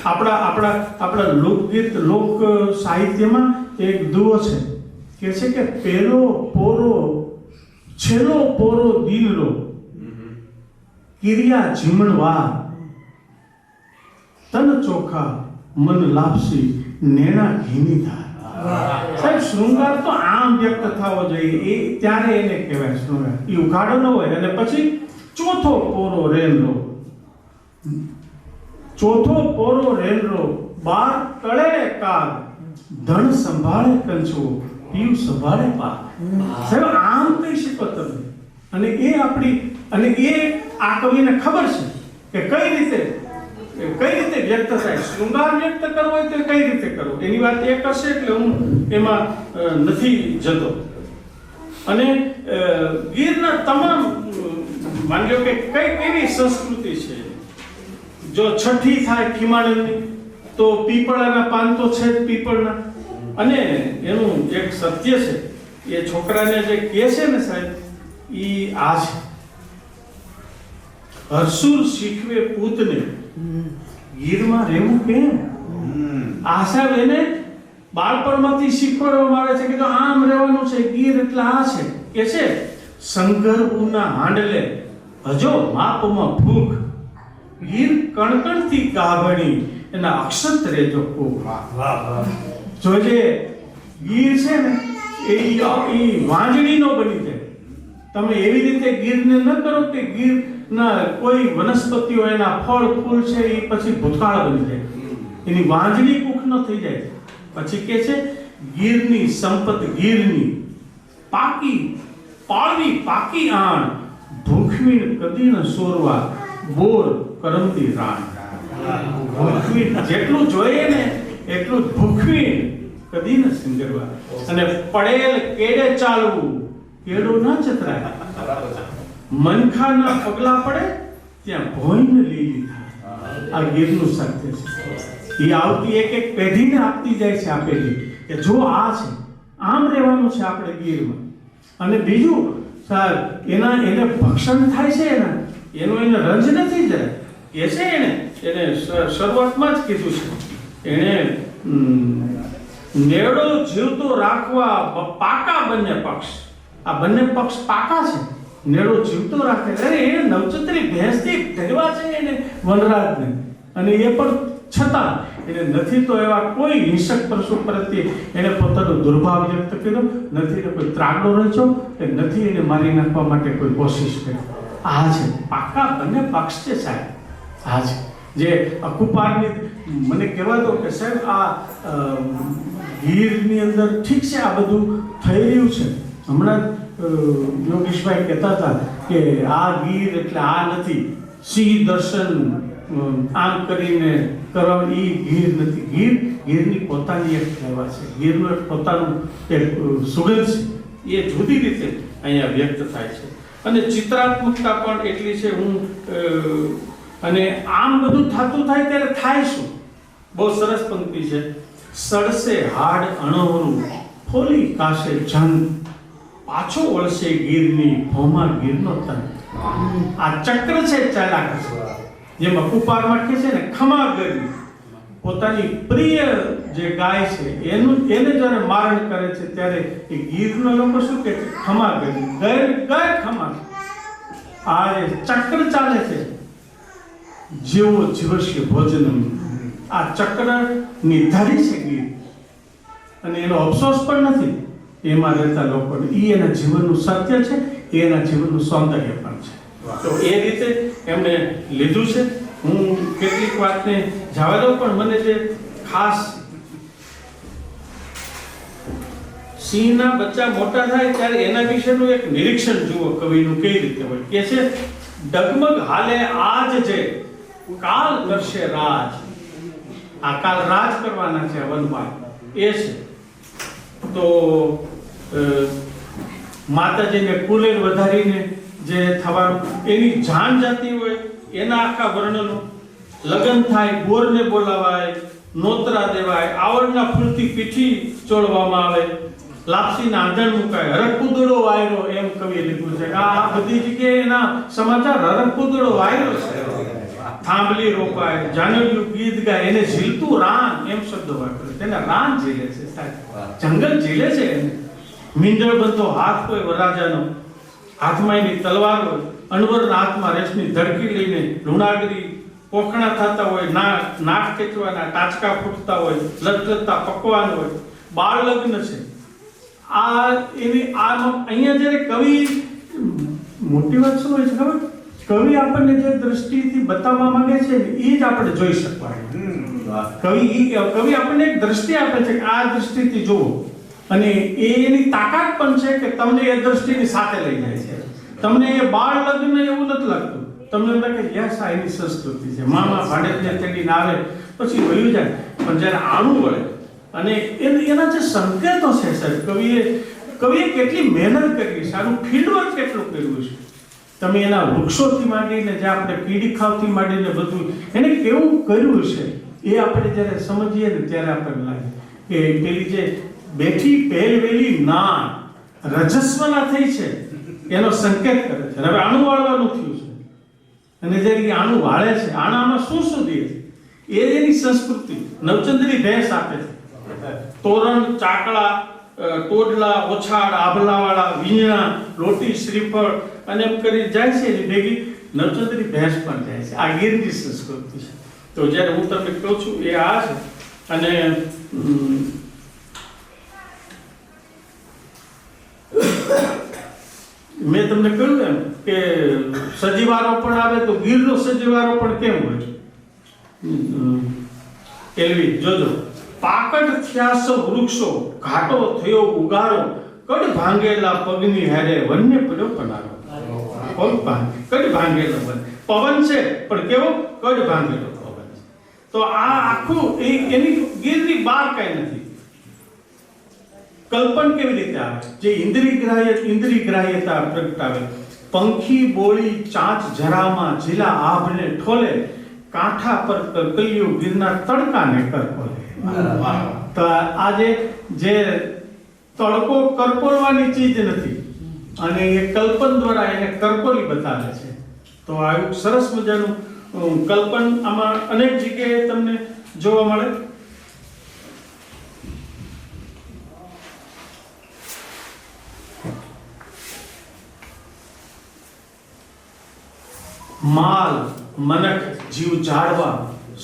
આપણા લોકગીત લોક સાહિત્યમાં એક દુઓ છે કે છે કે પેલો પોરો છેલ્લો પોરો દિલનો કિરિયા જીમણવાર તન ચોખા મન લાપસી નેણા ઘીની ધાર. સાહેબ શૃંગાર તો આમ વ્યક્ત થવો જોઈએ, એ ત્યારે એને કહેવાય શૃંગાર. એ ઉઘાડો ન હોય. અને પછી ચોથો પોરો રેલનો, ચોથો પોરો રેલનો બાર તળે કાગ ધન સંભાળે કંચો પીવ સંભાળે પાક. સાહેબ આમ કહી શકો તમે. અને એ આપણી અને એ આ કવિને ખબર છે કે કઈ રીતે વ્યક્ત થાય. શૃંગાર વ્યક્ત કરવો હોય તો કઈ રીતે કરવો, એની વાત એ કરશે એટલે હું એમાં નથી જતો. અને ગીરના તમામ માની લો કે કઈ કેવી સંસ્કૃતિ છે. જો છઠ્ઠી થાય ખીમાણની તો પીપળાના પાન તો છે જ પીપળના. અને એનું એક સત્ય છે, એ છોકરાને જે કહે છે ને સાહેબ, ઈ આ છે, હરસુર શીખવે પૂતને ગીરમાં રહેવું કેમ. આ સાહેબ એને બાળપણમાંથી શીખવાડવામાં આવે છે કે જો આમ રહેવાનું છે, ગીર એટલે આ છે કે છે સંગર ઉના હાંડલે હજો માપમાં ભૂખ ગીર કણકણથી ગાભણી એના અક્ષત રેજો ખૂબ. જોજે ગીર છે ને એ વાંજણી નો બની જાય. તમે એવી રીતે ગીરને ન કરો કે ગીરના કોઈ વનસ્પતિઓ એના ફળ ફૂલ છે એ પછી ભૂતકાળ બની જાય, એની વાંજણી કુખ ન થઈ જાય. પછી કે છે ગીરની સંપત ગીરની પાકી પાળવી પાકી આણ ભૂખવીણ કદી ન સોરવા બોર કરમતી રાણ. ભૂખવીણ જેટલું જોઈએ ને એટલું જ ભૂખવીણ કદી ન સિંગરવા. અને પડેલ કેડે ચાલવું કેડો ન ચતરાય. મનખાના પગલા પડે ત્યાં ભોયને લીલી થાય. આ ગીરનું સત્ય છે. એ આવતી એક એક પેઢીને આપતી જાય છે આ પેઢી કે જો આ છે, આમ રહેવાનું છે આપણે ગીરમાં. અને બીજું સાહેબ એને ભક્ષણ થાય છે એનો એને રંજ નથી જાય. એ છે એને શરૂઆતમાં જ કીધું છે, એને નેડો જીવતો રાખવા પાકા બંને પક્ષ. આ બંને પક્ષ પાકા છે, નેડો જીવતો રાખે. અરે એ નવચંદ્રી ભેંસથી ઢેરવા છે એને વનરાજને, અને એ પણ છતાં એને નથી તો એવા કોઈ હિંસક પશુ પ્રત્યે એને પોતાનો દુર્ભાવ વ્યક્ત કર્યો નથી, એને કોઈ ત્રાગડો રચ્યો કે નથી એને મારી નાખવા માટે કોઈ કોશિશ કરી. આ છે પાકા બંને પક્ષ છે સાહેબ. આ છે જે અકુપારની મને કહેવા દો કે સાહેબ આ ગીરની અંદર ઠીક છે આ બધું થઈ રહ્યું છે. હમણાં યોગેશભાઈ કહેતા હતા કે આ ગીર એટલે આ નથી, સિંહ દર્શન આમ કરીને કરવા, એ ગીર નથી. ગીરની પોતાની એક કહેવા છે, ગીરનું એક પોતાનું એક સુગંધ છે, એ જુદી રીતે અહીંયા વ્યક્ત થાય છે. અને ચિત્રાત્મકતા પણ એટલી છે. અને આમ બધું થતું થાય ત્યારે થાય શું? બહુ સરસ પંક્તિ છે. સડસે હાડ અણવરું ફોલી કાશે જંગ પાછો વળશે ગીરની ભોમાં ગીરનો તન. આ ચક્ર છે ચાલ્યા કરશે. જેમ અકુપારમાં કહે છે ને ખમા ગરી, પોતાની પ્રિય જે ગાય છે એને જ્યારે મારણ કરે છે ત્યારે એ ગીરના લોકો શું કહે છે? ખમા ગરી, ગાય ખમા. આ ચક્ર ચાલે છે જેવો જીવશ્ય ભોજનમ. આ ચક્ર નિર્ધારિત છે ગીર, અને એનો અફસોસ પણ નથી એમાં રહેતા લોકોને. એ એના જીવનનું સત્ય છે, એ એના જીવનનું સૌંદર્ય પણ છે. તો એ રીતે એમણે લીધું છે. હું કેટલીક વાતને જવા દઉં, પણ મને જે ખાસ સિંહના બચ્ચા મોટા થાય ત્યારે એના વિશેનું એક નિરીક્ષણ જુઓ કવિનું કેવી રીતે હોય. કે છે ડગમગ હાલે આજ જે કાલ કરશે રાજ. આ કાલ રાજ કરવાના છે વનમાં એ છે. તો માતાજીને કુલેર વધારીને જે થવાનું એની જાન જાતી હોય એના આખા વર્ણનો. લગ્ન થાય, બોરને બોલાવાય, નોતરા દેવાય, આવડના ફૂલથી પીઠી ચોળવામાં આવે, લાપસીના આંધણ મુકાય, હરકપુદડો વાયરો, એમ કવિએ લીધું છે. આ બધી જગ્યાએ એના સમાચાર હરકપુદડો વાયરો છે. થાંભલી રોપાય, જાનડિયું ગીત ગાય, એને ઝીલતું રાન, એમ શબ્દો વાપરે. તેને રાન ઝીલે છે સાહેબ, જંગલ ઝીલે છે એને. મીંડળ બંધો હાથ હોય વરરાજાનો, હાથમાં એની તલવાર હોય, અણવરના હાથમાં રેશમી ધડકી લઈને લુણાગરી પોખણા થતા હોય, નાક ખેંચવાના, ટાચકા ફૂટતા હોય, લટકતા પકવાન હોય, બાળ લગ્ન છે. આ એની અહીંયા જ્યારે કવિ, મોટી વાત શું હોય છે ખબર? કવિ આપણને જે દ્રષ્ટિથી બતાવવા માંગે છે ને એ જ આપણે જોઈ શકવાય. કવિ આપણને એક દ્રષ્ટિ આપે છે કે આ દ્રષ્ટિથી જુઓ, અને એની તાકાત પણ છે કે તમને એ દ્રષ્ટિની સાથે લઈ જાય છે. તમને એ બાળ લગ્ન એવું નથી લાગતું, તમને એમ લાગે યસ આ એની સંસ્કૃતિ છે, મામા ભાડેજને તેડીને આવે પછી વયું જાય. પણ જ્યારે આણું વળે અને એના જે સંકેતો છે સાહેબ, કવિએ કેટલી મહેનત કરી છે, આનું ફિલ્ડવર્ક કેટલું કર્યું છે. તમે એના વૃક્ષોથી માંડીને, જે આપણે કીડી ખાવથી માંડીને બધું એને કેવું કર્યું છે એ આપણે જ્યારે સમજીએ ને ત્યારે આપણને લાગે કે પેલી જે બેઠી પહેલવેલી ના રજસ્વલા થઈ છે એનો સંકેત કરે છે. હવે આણું વાળવાનું થયું છે, અને જ્યારે આણું વાળે છે, આણામાં શું શું દે છે એ એની સંસ્કૃતિ. નવચંદ્રી ભેંસ આપે છે, તોરણ, ચાકડા, ટોડલા, ઓછાડ, આભલાવાળા, વીણા, રોટી, શ્રીફળ, અને એમ કરી જાય છે. એની ભેગી નવચંદ્રી ભેંસ પણ જાય છે. આ ગીરની સંસ્કૃતિ છે. તો જ્યારે હું તમને કહું છું એ આ છે. અને મેં તમને કહ્યું એમ કે સજીવારો પણ આવે, તો ગીરનો સજીવારો પણ કેમ હોય? એલવી જોજો, પાકટ થયા સૌ વૃક્ષો, ઘાટો થયો ઉગારો, કડ ભાંગેલા પગની હારે વન્ય પડ્યો પનારો. પગ કડ ભાંગેલો પવન છે, પણ કેવો? કડ ભાંગેલો પવન છે. તો આ આખું એની ગીરની બહાર કઈ નથી. કલ્પન કેવી રીતે આવે? જે ઇન્દ્રિય ગ્રાહ્યતા પ્રગટાવે. પંખી બોળી ચાંચ જરામાં, ઝીલા આભને ઠોલે, કાંઠા પર કલકલિયું ગીરના તડકાને કરકોલે. તો આજે જે તડકો કરકોલવાની ચીજ નથી, અને એ કલ્પન દ્વારા એને કરકોલી બતાવે છે. તો આ એક સરસ મજાનું કલ્પન આમાં અનેક જગ્યાએ તમને જોવા મળે. માલ મનક જીવ જાળવા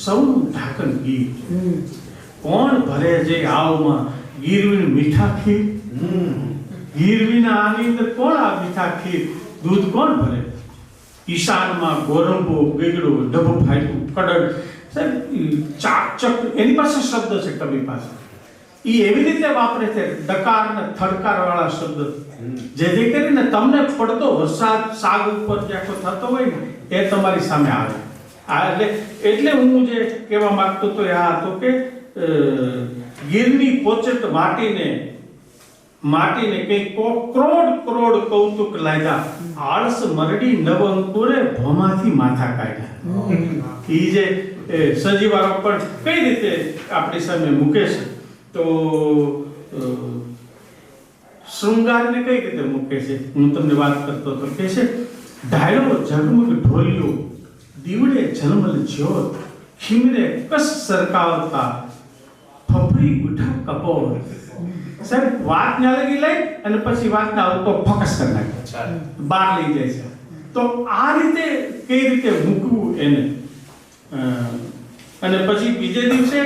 સૌનું ઢાકન ગીર, કોણ ભરે જે આવમાં ગીરવીન મીઠા ખીર. ગીરવીના આની અંદર કોણ આ મીઠા ખીર, દૂધ કોણ ભરે? ઈશાનમાં ગોરંબો ગેગડો ડબ ફાટ્યું કડડ. સાહેબ ચાકચક એની પાસે શબ્દ છે કવિ પાસે. એ એવી રીતે વાપરે છે ડકાર ને થડકાર વાળા શબ્દ, જેથી કરીને તમને પડતો વરસાદ સાગ ઉપર જે આખો થતો હોય ને એ તમારી સામે આવે. એટલે હું જે કહેવા માંગતો હતો એ આ હતો કે ગીરની પોચટ માટીને કઈ કરોડ કૌતુક લાગ્યા, આળસ મરડી નવ અંકુરે ભોમાંથી માથા કાઢ્યા. એ જે સજીવારો પણ કઈ રીતે આપણી સામે મૂકે છે. તો શૃંગારને કઈ રીતે મૂકે છે હું તમને વાત કરતો હતો. કે છે ઢાળ્યો ઝગમગ ઢોલિયો, દીવડે ઝલમલ જ્યોત, ખીમરે કસ સરકાવતા, ફફડી ગુઠા કપોર. સાહેબ વાત ના લગી લઈ અને પછી વાત ના આવતો ફોકસ કરી નાખે, બહાર લઈ જાય છે. તો આ રીતે કઈ રીતે મૂકવું એને. અને પછી બીજે દિવસે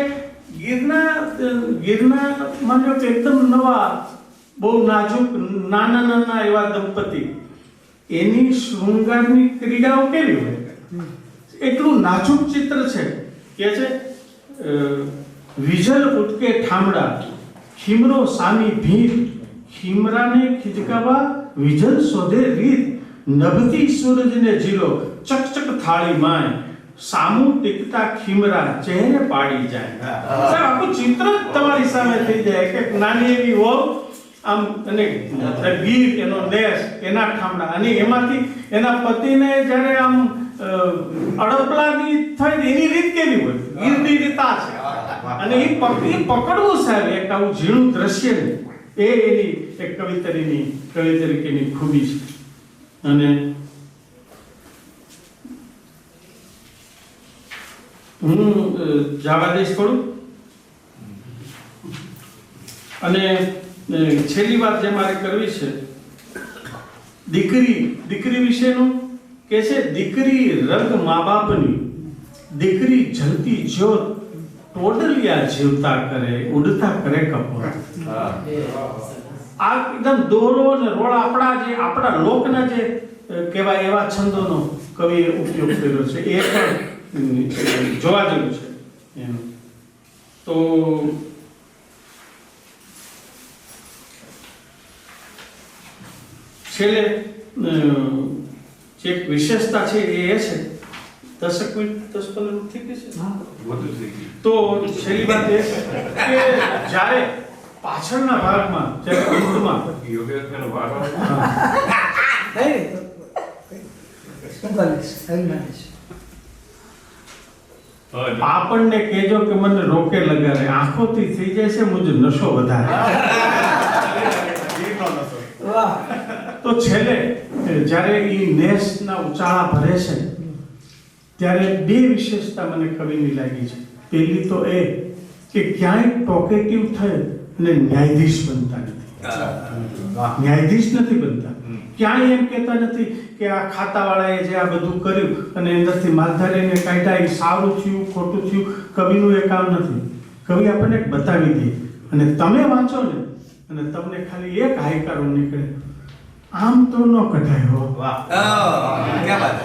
ગીરના માનો કે એકદમ નવા, બહુ નાજુક નાના એવા દંપતી, એની શૃંગારની ક્રીડાઓ કેવી હોય? એટલું નાજુક ચિત્ર છે. કે છે વિજલ ઉટકે ઠામડા, ખીમરો સામી ભીત, ખીમરાને ખીજકાવા વિજલ શોધે રીત, નભતી સૂરજને જીરો, ચકચક થાળી માય, સામુ ટીકતા ખીમરા ચહેરે પાડી જાય. આખું ચિત્ર તમારી સામે થઈ જાય કે નાની એવી વહુ આમ, અને ગીર એનો દેશ, એના ઠામડા, અને એમાંથી એના પતિને જ્યારે આમ અડપલાની થઈ એની રીત કેવી હોય? ગીરની રીત આ છે. અને એ પકડવું સાહેબ એક આવું ઝીણું દ્રશ્ય ને એ એની એક કવિ તરીકેની ખૂબી છે. અને હું જવા દઈશ થોડું. અને છેલ્લી વાત જે મારે કરવી છે, દીકરી વિશેનું કે છે, દીકરી રંગ મા બાપની, દીકરી જલતી જ્યોત, ટોડલિયા જીવતા કરે, ઉડતા કરે કપોત. આ એકદમ દોરો અને રોળ આપણા લોકના જે કહેવાય એવા છંદોનો કવિએ ઉપયોગ કર્યો છે. એ પણ જોવા જેવું છે એનું. તો છેલ્લે જે એક વિશેષતા છે એ છે 10 મિનિટ 10-15 થઈ ગઈ છે. વધુ થઈ ગયું. તો છેલ્લી વાત એ છે કે જ્યારે પાછળના ભાગમાં જ્યારે અંતમાં યોગેશભાઈનો વારો આપણને કહેજો કે મને રોકે લગાડે, આંખોથી થઈ જાય છે મુજ નશો વધારે. તો છેલ્લે જ્યારે એ નેસના ઉચાળા ભરે છે ત્યારે બે વિશેષતા મને કવિની લાગી છે. પહેલી તો એ કે ક્યાંય ટોકેટિવ થઈ અને ન્યાયાધીશ બનતા નથી. ન્યાયાધીશ નથી બનતા. ક્યાંય એમ કહેતા નથી કે આ ખાતાવાળાએ જે આ બધું કર્યું અને અંદરથી માલધારીને કાઢ્યા એ સારું થયું ખોટું થયું. કવિનું એ કામ નથી. કવિ આપણને એક બતાવી દે અને તમે વાંચો ને અને તમને ખાલી એક હાઈકારો નીકળે, આમ તો ન કઢાય હો.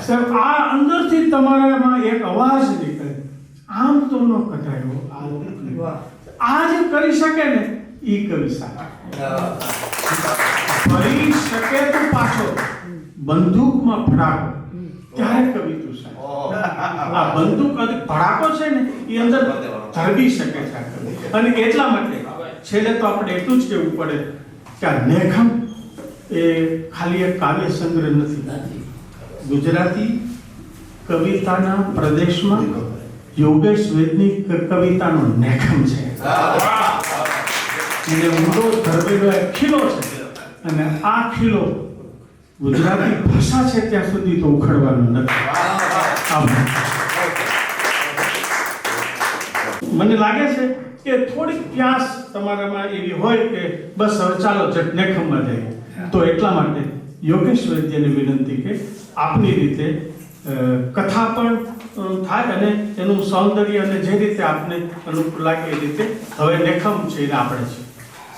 સાહેબ આ અંદરથી તમારામાં એક અવાજ નીકળે, આમ તો ન કઢાય હો. આ જે કરી શકે ને એ કવિ સારા. ભરી શકે તો પાછો બંદૂકમાં ફડાકો, ત્યારે કવિ તું સાહેબ. આ બંદૂક ફડાકો છે ને એ અંદર ધરબી શકે છે આ કવિ. અને એટલા માટે છેલ્લે તો આપણે એટલું જ કહેવું પડે કે આ લેખન એ ખાલી એક કાવ્ય સંગ્રહ નથી. ગુજરાતી કવિતાના પ્રદેશમાં યોગેશ વેદની કવિતાનો નેખમ છે. એને ઊંડો ધરવેલો એક ખીલો છે અને આ ખીલો ગુજરાતી ભાષા છે ત્યાં સુધી તો ઉખડવાનો નથી. મને લાગે છે કે થોડીક પ્યાસ તમારામાં એવી હોય કે બસ હવે ચાલો જટ નેખમમાં જઈએ. તો એટલા માટે યોગેશ વૈદ્યને વિનંતી કે આપની રીતે કથા પણ થાય અને એનું સૌંદર્ય અને જે રીતે આપને અનુકૂળ લાગે એ રીતે હવે નેખમ છે એને આપણે છે.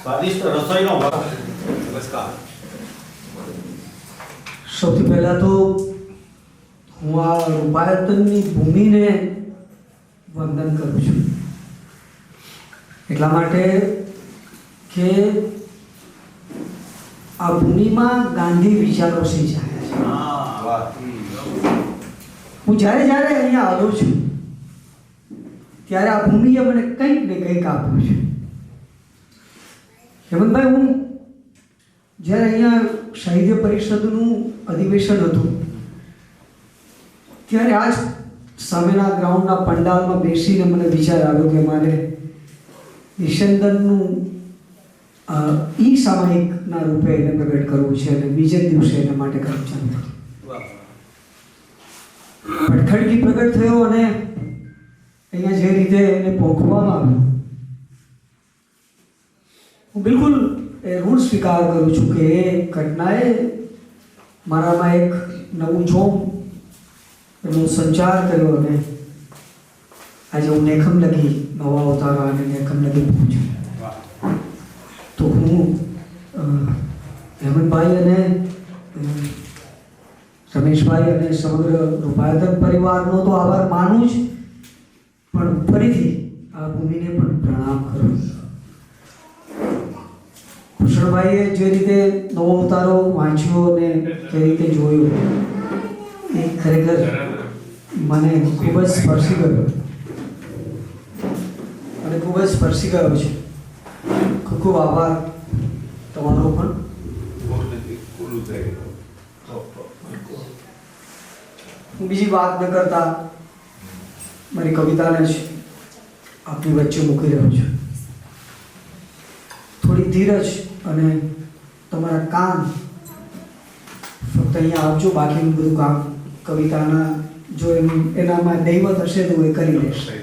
સ્વાદિષ્ટ રસોઈનો નમસ્કાર. સૌથી પહેલા તો હું આ રૂપાયતનની ભૂમિને વંદન કરું છું. એટલા માટે કે આ ભૂમિમાં ગાંધી વિચારો સિંચાયા છે. હું જ્યારે અહીંયા આવું છું ત્યારે આ ભૂમિએ મને કંઈક ને કંઈક આપ્યું છે. હેમંતભાઈ, હું જ્યારે અહીંયા સાહિત્ય પરિષદનું અધિવેશન હતું ત્યારે આ જ સામેના ગ્રાઉન્ડના પંડાલમાં બેસીને મને વિચાર આવ્યો કે મારે નિશંદનનું ઈ સામાયિકના રૂપે એને પ્રગટ કરવું છે અને બીજે દિવસે એના માટે કરવું છે. ખડખડકી પ્રગટ થયો અને અહીંયા જે રીતે એને પોખવામાં આવ્યું, હું બિલકુલ એ ઋણ સ્વીકાર કરું છું કે એ ઘટનાએ મારામાં એક નવું જોમ એનો સંચાર કર્યો અને આજે હું નેખમ લગી નવા અવતારા અને નેખમ લગી પહોંચ્યો. તો હું હેમંતભાઈ અને રમેશભાઈ અને સમગ્ર રૂપાયતન પરિવારનો તો આભાર માનું જ, પણ ફરીથી આ ભૂમિને પણ પ્રણામ કરું. કુશળભાઈએ જે રીતે નવો અવતારો વાંચ્યો અને જે રીતે જોયો એ ખરેખર મને ખૂબ જ સ્પર્શી ગયો અને ખૂબ જ સ્પર્શી ગયો છે. ખૂબ ખૂબ આભાર તમારો પણ. હું બીજી વાત ન કરતા મારી કવિતાને જ આપની વચ્ચે મૂકી રહ્યો છું. થોડી ધીરજ અને તમારા કાન ફક્ત અહીંયા આવજો. બાકીનું બધું કામ કવિતાના જો એનામાં દૈવત હશે તો એ કરી લેશે.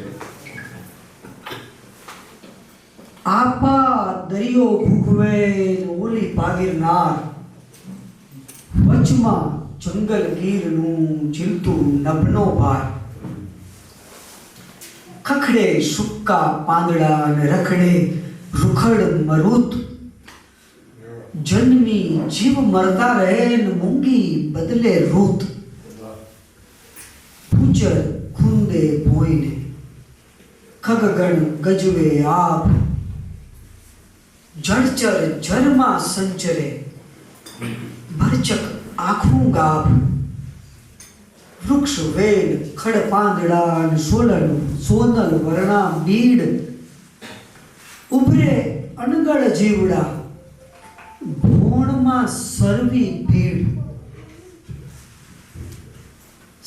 આપા દરિયો ભૂખવે ઓલી પાગીરનાર, વચમાં જંગલ ગીરનું ઝીલતું નભનો ભાર. ખખડે સુક્કા પાંદડા અને રખડે રૂખડ મરુત, જન્મી જીવ મરતા રહે ને મૂંગી બદલે રૂત. પૂચર ખૂંદે ભોઈને ખગગણ ગજવે આપ, જળચર જરમાં સંચરે ભરચક આખું ગાભ. વૃક્ષ વેલ ખડ પાંદડા સોનલ વર્ણા બીડ, ઉભરે અનગળ જીવડા ભોણમાં સરવી ભીડ.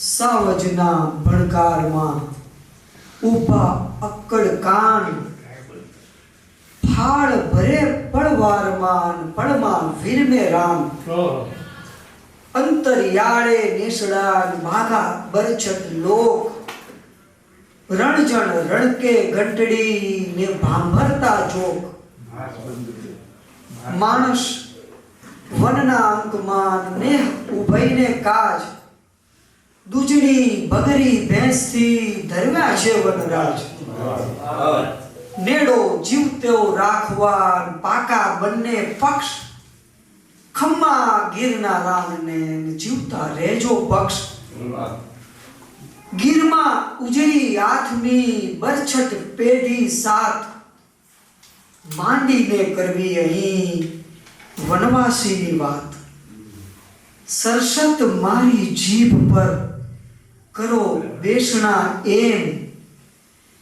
સાવજના ભણકારમાં ઊભા અક્કડ કાન, ફાળ ભરે પડવારમાં પડમાં વીરમે રામ. અંતરિયાળે નેસડા ભાગા બરછટ લોક, રણજણ રણકે ઘંટડી ને ભાંભરતા જોક. માણસ વનના અંકમાં ને ઉભઈને કાજ, દૂજણી બગરી ભેંસથી ધરવ્યા છે વનરાજ. નેડો જીવતો રાખવા પાકા બંને પક્ષ, ખમ્મા ગીરના રાણને જીવતા રહેજો પક્ષ. ગીરમાં ઉજળી આઠમી બરછટ પેઢી સાત, માંડીને કરવી અહીં વનવાસીની વાત. સરસત મારી જીભ પર કરો બેસણા એમ,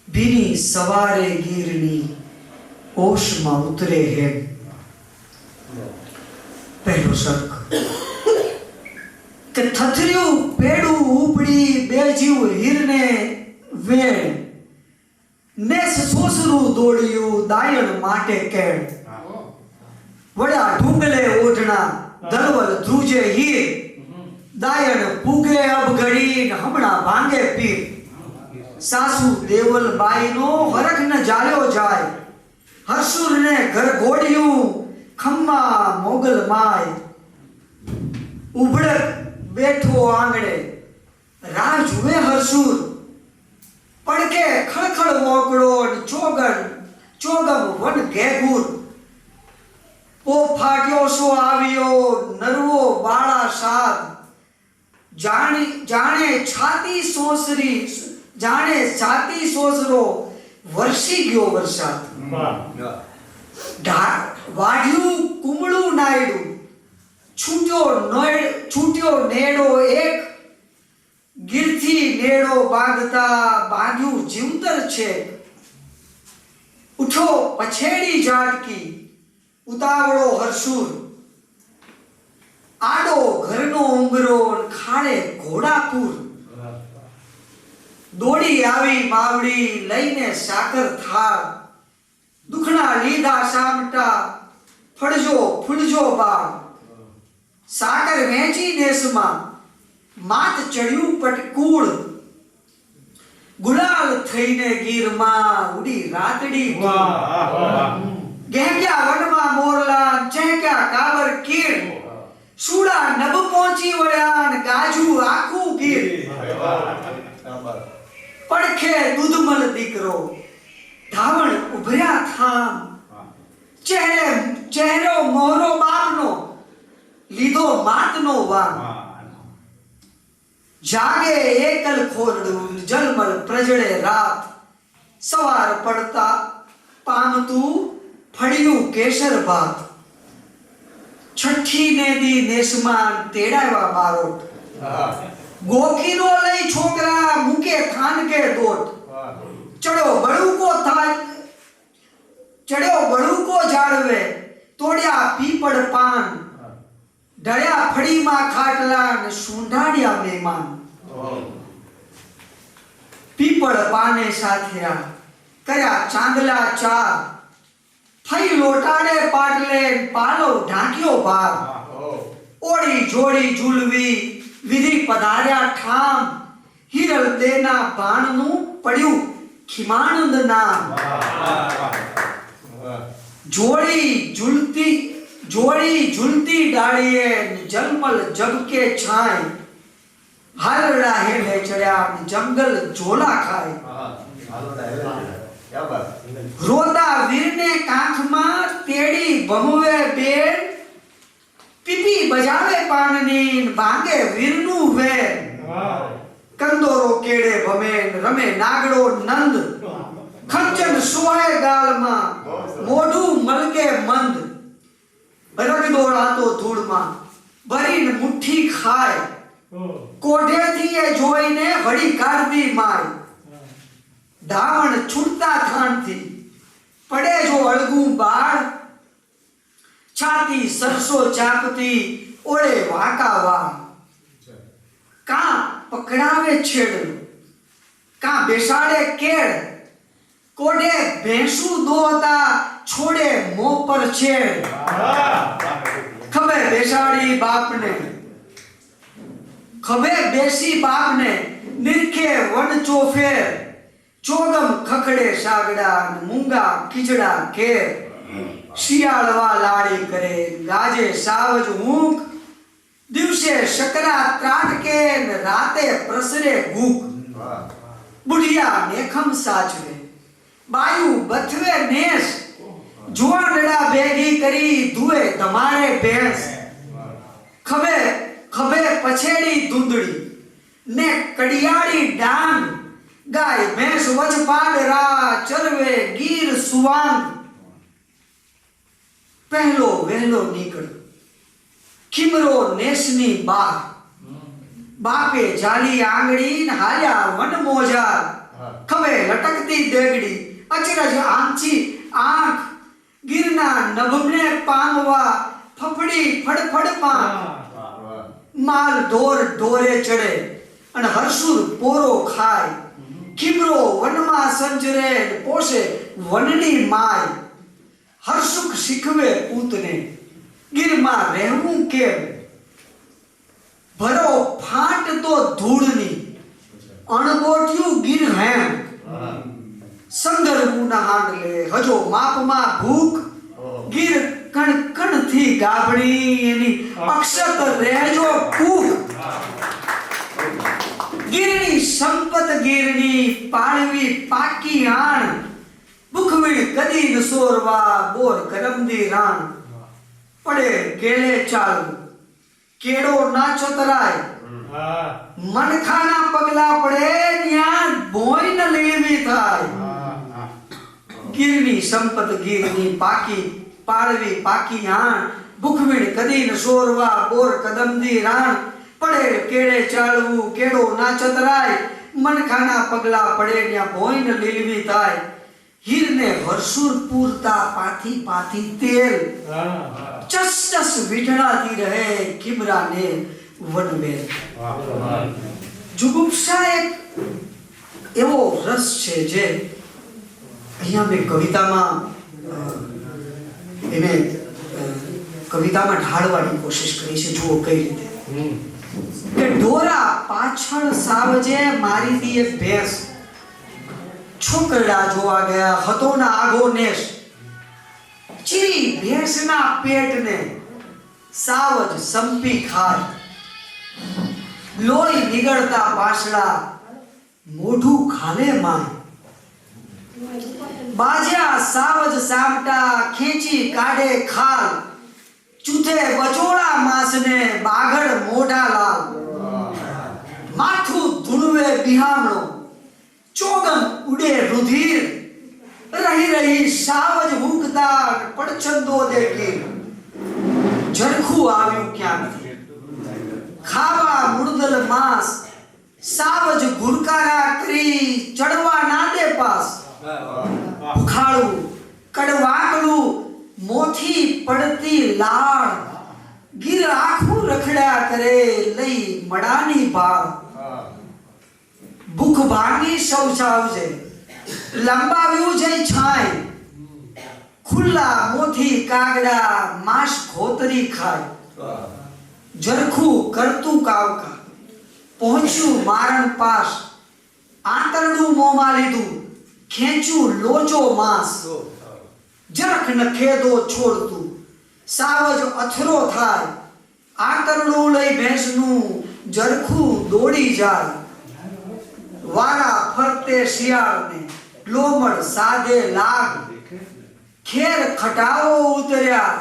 ભીની સવારે ગીરની ઓશમાં ઉતરે હેમ. પહેલો સર્ગ. કે થથર્યું પેડું ઉપડી બેજીવ હીરને વેણ, નેસ સોસરું દોડ્યું દાયણ માટે કેળ. વડા ઢુંગલે ઓઢણા દલવલ ધ્રુજે હીર, દાયણ પૂગે અબઘડી હમણાં ભાંગે પીર. સાસુ દેવલ બાઈનો હરખ ન જાલ્યો જાય, હરસુરને ઘર ઘોડ્યું ખમ્મા મોગલ માય. ઉભડક બેઠો આંગણે રાહ જુએ હરસુર, પડકે ખળખળ મોકળો ચોગમ વન ઘેઘુર. પો ફાટ્યો સો આવ્યો નરવો બાળા સાદ, જાણે છાતી સોસરો વરસી ગયો વરસાદ. વાઢ્યું કુમળું નાયડું, છૂટ્યો નેડો એક, ગીરથી નેડો બાંધતા બાંધ્યું જીવતર છે. ઉઠો પછેડી ઝાટકી ઉતાવળો હરસુર, આડો ઘરનો ઉંગરો ખાડે ઘોડાપુર. દોડી આવી માવડી લઈને સાકર થાળ, દુખણા લીધા સામટા ફૂલજો બાળ. સાકર વેચી દેશમાં માત ચડ્યું પટકૂળ, ગુલાલ થઈને ગીરમાં ઉડી રાતડી. ગહેક્યા વનમાં મોરલા ચહેક્યા કાબર કીર, સુડા નભ પહોંચી વળ્યા ગાજુ આખું ગીર. પડખે દૂધમલ દીકરો ધાવણ ઉભર્યા થામ, ચહેરો મોહરો બાપનો લીધો માતનો વામ. જાગે એકલ ખોરડું જલમલ પ્રજળે રાત, સવાર પડતા પામતું ફળિયું કેસર ભાત. છઠ્ઠી ને દી નેસમાન તેડાવ્યા બારોટ, ગોખીનો લઈ છોકરા મૂકે થાનકે દોટ. ચડ્યો બળુકો જાળવે તોડ્યા પીપળ પાન, ઢળ્યા ફળીમાં ખાટલા ને સુંઢાડ્યા મહેમાન. પીપળ પાને સાથ્યા કર્યા ચાંદલા ચાર થઈ લોટાડે પાટલે પાલો ઢાંક્યો ભાર ઓળી જોડી ઝૂલવી વિધિ પધાર્યા ઠામ હિરલ દેના બાણનું પડ્યું ખિમાનંદ નામ જોડી ઝૂલતી ડાળીએ જલમલ જબકે છાય હાલડા હેઠે ચડ્યા જંગલ ઝોલા ખાય રોતા વીરને કાંખમાં તેડી ભમવે બેન પીપી બજાવે પાનની ભાંગે વીરનું વેર કંદોરો કેડે ભમેન રમે નાગડો નંદ ખંચન સોહે ગાલમાં મોઢું મલકે મંદ રગદોળાતો ધૂળમાં ભરીને મુઠ્ઠી ખાય કોઢેથી એ જોઈને વળી કાઢવી માય ધાવણ છૂટતા થાનથી પડે જો અળગું બાળ છાતી સરસો ચાપતી ઓળે વાકા વા કાં પકડાવે છેડ કાં બેસાડે કેળ કોડે ભેંસું દોતા છોડે મો પર છેડ ખભે બેસાડી બાપને ખભે બેસી બાપને નિરખે વન ચોફેર ચોગમ ખખડે સાગડા મૂંગા ખીચડા ઘેર શિયાળવા લાડી કરે ગાજે સાવજ ઊંઘ દિવસે શકરા ત્રાટકે રાતે પ્રસરે ગૂક બુઢિયા નેખમ સાચવે બાયુ બથવે નેસ જુવાનડા ભેગી કરી ધુએ ધમારે ભેંસ ખભે ખભે પછેડી ધૂંધળી ને કડિયાળી ડાંગ ગાય ભેંસ વચ પાડરા ચરવે ગીર સુવાંગ પહેલો વહેલો નીકળ ખીમરો નેસની બા બાપે જાલી આંગળી ને હાલ્યા વન મોજા ખભે લટકતી દેગડી અચરજ આંચી આંખ ગીરના નભને પામવા ફફડી ફડફડ પાંખ માલ ઢોર ઢોરે ચડે અને હરસુર પોરો ખાય ખીમરો વનમાં સંજરે પોષે વનની માય હરસુખ શીખવે પૂતને ગીરમાં રહેવું કેમ ભરો ફાટ તો ધૂળની અણબોટ્યું ગીર હેમ સંગરવું ના હાંડલે હજો માપમાં ભૂખ ગીર કણ કણ થી ગાભણી એની અક્ષત રહેજો કૂખ ગીરની સંપત ગીરની પાળવી પાકી આણ ભૂખવીડ કદી નસોરવા બોર કરમદી રાણ પડે કેળે ચાલવું કેળો ના છતરાય મનખાના પગલા પડે ત્યાં ભોય ન લેવી થાય ગીરની સંપત ગીરની પાકી પાળવી પાકી આણ ભૂખવીડ કદી નસોરવા બોર કદમદી રાણ પડે કેળે ચાલવું કેળો ના છતરાય મનખાના પગલા પડે ત્યાં ભોય ન લીલવી થાય હીરને હરસુર પૂરતા પાથી પાથી તેલ ચસ ચસ વીઠળાતી રહે ખીમરાને વનવેલ જુગુપ્સા એક એવો રસ છે જે અહીંયા મેં કવિતામાં એને કવિતામાં ઢાળવાની કોશિશ કરી છે. જુઓ કઈ રીતે કે ઢોરા પાછળ સાવજે મારી દી એક ભેંસ છોકરડા જોવા ગયા હતો ના આગો નેસ ચીરી ભેંસના પેટને સાવજ સંપી ખાય લોહી નીગળતા પાછળા મોઢું ખાલે માય બાજ્યા સાવજ સામટા ખેંચી કાઢે ખાલ ચૂથે બચોળા માસને બાગડ મોઢા લાલ માથું ધૂણવે બિહામણો ચોગમ ઉડે રુધિર રહી રહી સાવજ હુંકતા પડછંદો દેખી ઝરખું આવ્યું ક્યાંથી ખાવા મુર્દલ માંસ સાવજ ગુરકારા કરી ચડવા ના દે પાસ ઉખાડું કડવાકલું મોથી પડતી લાળ ગીર આખું રખડ્યા કરે લઈ મડાની ભાળ ભૂખ ભાંગી સૌ સાવજે, લંબાવ્યું છે છાય, ખુલ્લા મોથી કાગડા માંસ ખોતરી ખાય, જરખું કરતું કાવકા, પહોંચ્યું મારણ પાસ, આંતરડું મોંમાં લીધું, ખેંચ્યું લોચો માંસ, જરખ નખેદો છોડતું, સાવજ અથરો થાય, આંતરડું લઈ ભેંસનું જરખું દોડી જાય, વારા ફરતે શિયાળને લોમડ સાધે લાગ, ખેર ખટાવો ઉતર્યા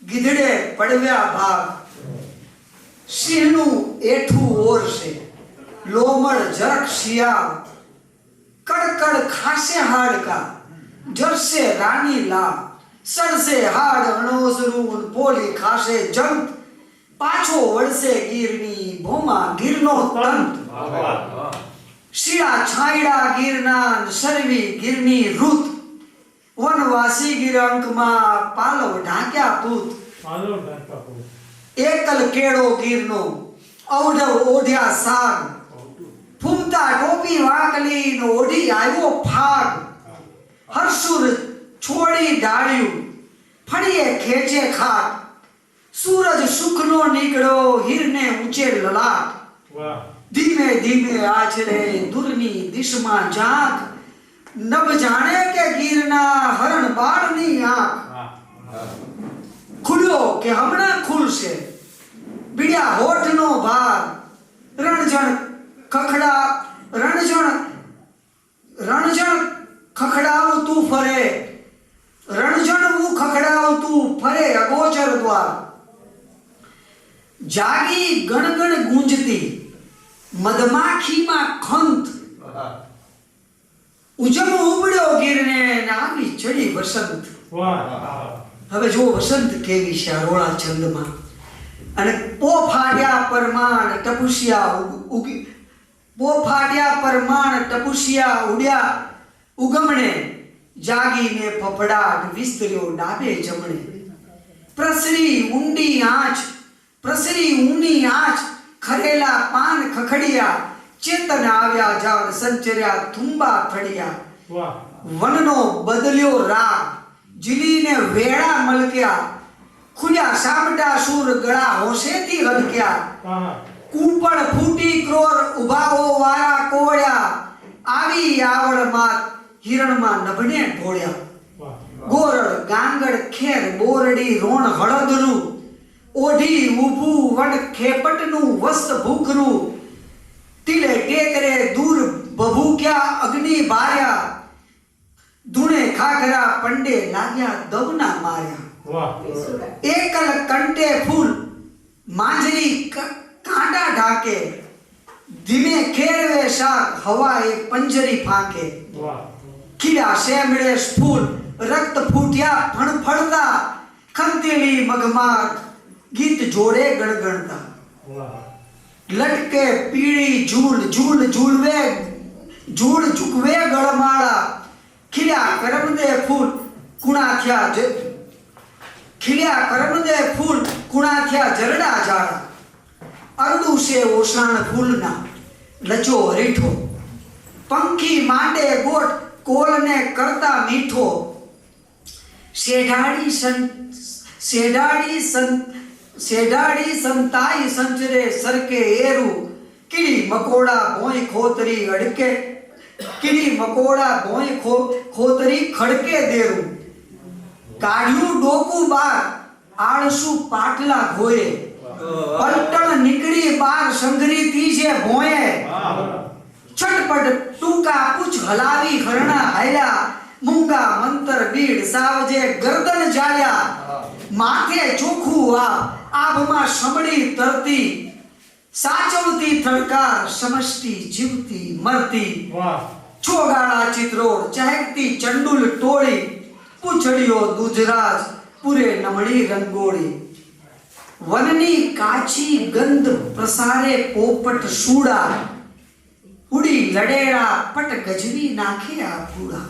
ગીધડે પડવ્યા ભાગ, સિંહનું એઠું ઓરશે લોમડ જરખ શિયાળ, કડકડ ખાસે હાડકા જરશે રાની લાગ, સડશે હાડ અણોસરું પોલી ખાશે જંત, પાછો વળશે ગીરની ભોમા ગીરનો તંત, શિયા છાયડા ગીરના સરવી ગીરની રૂત, વનવાસી ગીરંકમાં પાલવ ઢાંક્યા પૂત, એકલ કેળો ગીરનો ઔઢવ ઓઢ્યા સાગ, ફૂમતા ટોપી વાંકલી ઓઢી આવ્યો ફાગ, હરસુર છોડી ડાળ્યું ફળીએ ખેંચે ખાટ, સૂરજ સુખનો નીકળ્યો હીરને ઊંચે લલાટ, ધીમે ધીમે આચરે દૂરની દિશમાં ઝાંક, નભ જાણે કે ગીરના હરણ બાળની આંખ, ખુલ્યો કે હમણાં ખુલશે બીડ્યા હોઠનો ભાર, રણજણ ખખડાવતું ફરે, રણજણવું ખખડાવતું ફરે અગોચર દ્વાર, જાગી ગણગણ ગુંજતી મધમાખીમાં ખંત, ઉજમ ઉબડ્યો ગીરને આવી ચડી વસંત. હવે જો વસંત કેવી છે આ રોળા છંદમાં, અને પોફાડ્યા પરમાણ ટપુસિયા ઉડ્યા ઉગમણે, જાગીને ફફડાટ વિસ્તર્યો ડાબે જમણે, પ્રસરી ઊંડી આંચ ખરેલા પાન ખખડિયા, ચેતન આવ્યા જાણ સંચર્યા થુંબા થડિયા, વનનો બદલ્યો રાગ જીલીને વેળા મલક્યા, ખુલ્યા સામટા સૂર ગળા હોશેથી હલક્યા, કૂપળ ફૂટી ક્રોર ઉભાઓ વારા કોળ્યા, આવી આવડમાં હિરણમાં નભને ઢોળ્યા, ગોરડ ગાંગડ ખેર બોરડી રોણ હળદરું, ઓઢી ઊભું વડ ખેપટનું વસ્ત ભૂખરું, તિલે ટેકરે દૂર બભૂક્યા અગ્નિ બાર્યા, ધૂણે ખાખરા પંડે લાગ્યા દવના માર્યા, એકલ કંટે ફૂલ માંજરી કાંડા ઢાકે, ધીમે ખેરવે શાક હવાએ પંજરી ફાંકે, ખીડા શેમડે ફૂલ રક્ત ફૂટ્યા ફણફળતા, ખંતેલી મગમાર ગીત જોડે ગણગણતા, લટકે પીળી ઝૂલ ઝૂલવે ઝૂલ ઝુકવે ગળમાળા, ખીલ્યા કરમદે ફૂલ કુણા થયા જરડા ઝાડા, અરડું છે ઓસાણ ફૂલના લચો હરીઠો, પંખી માંડે ગોઠ કોલને કરતા મીઠો, શેઢાડી સંતાઈ સંચરે સરકે એરું, કીડી મકોડા ભોંય ખોતરી અડકે, કીડી મકોડા ભોંય ખોતરી ખડકે દેરું, કાઢ્યું ડોકું બાર આળસુ પાટલા ઘોયે, પલટણ નીકળી બાર સંઘરીતી છે ભોંયે, છટપટ ટૂંકા પૂછ હલાવી હરણા હાલ્યા, મૂંગા મંતર બીડ સાવજે ગરદન જાળ્યા, માથે ચોખ્ખું આભમાં સમડી તરતી, સાચવતી થડકાર સમષ્ટિ જીવતી મરતી, છોગાળા ચિત્રોડ ચહેકતી ચંડુલ ટોળી, પૂછડીઓ દૂધરાજ પૂરે નમળી રંગોળી, વનની કાચી ગંધ પ્રસારે પોપટ સૂડા, ઉડી લડેરા પટ ગજવી નાખે આ પૂડા.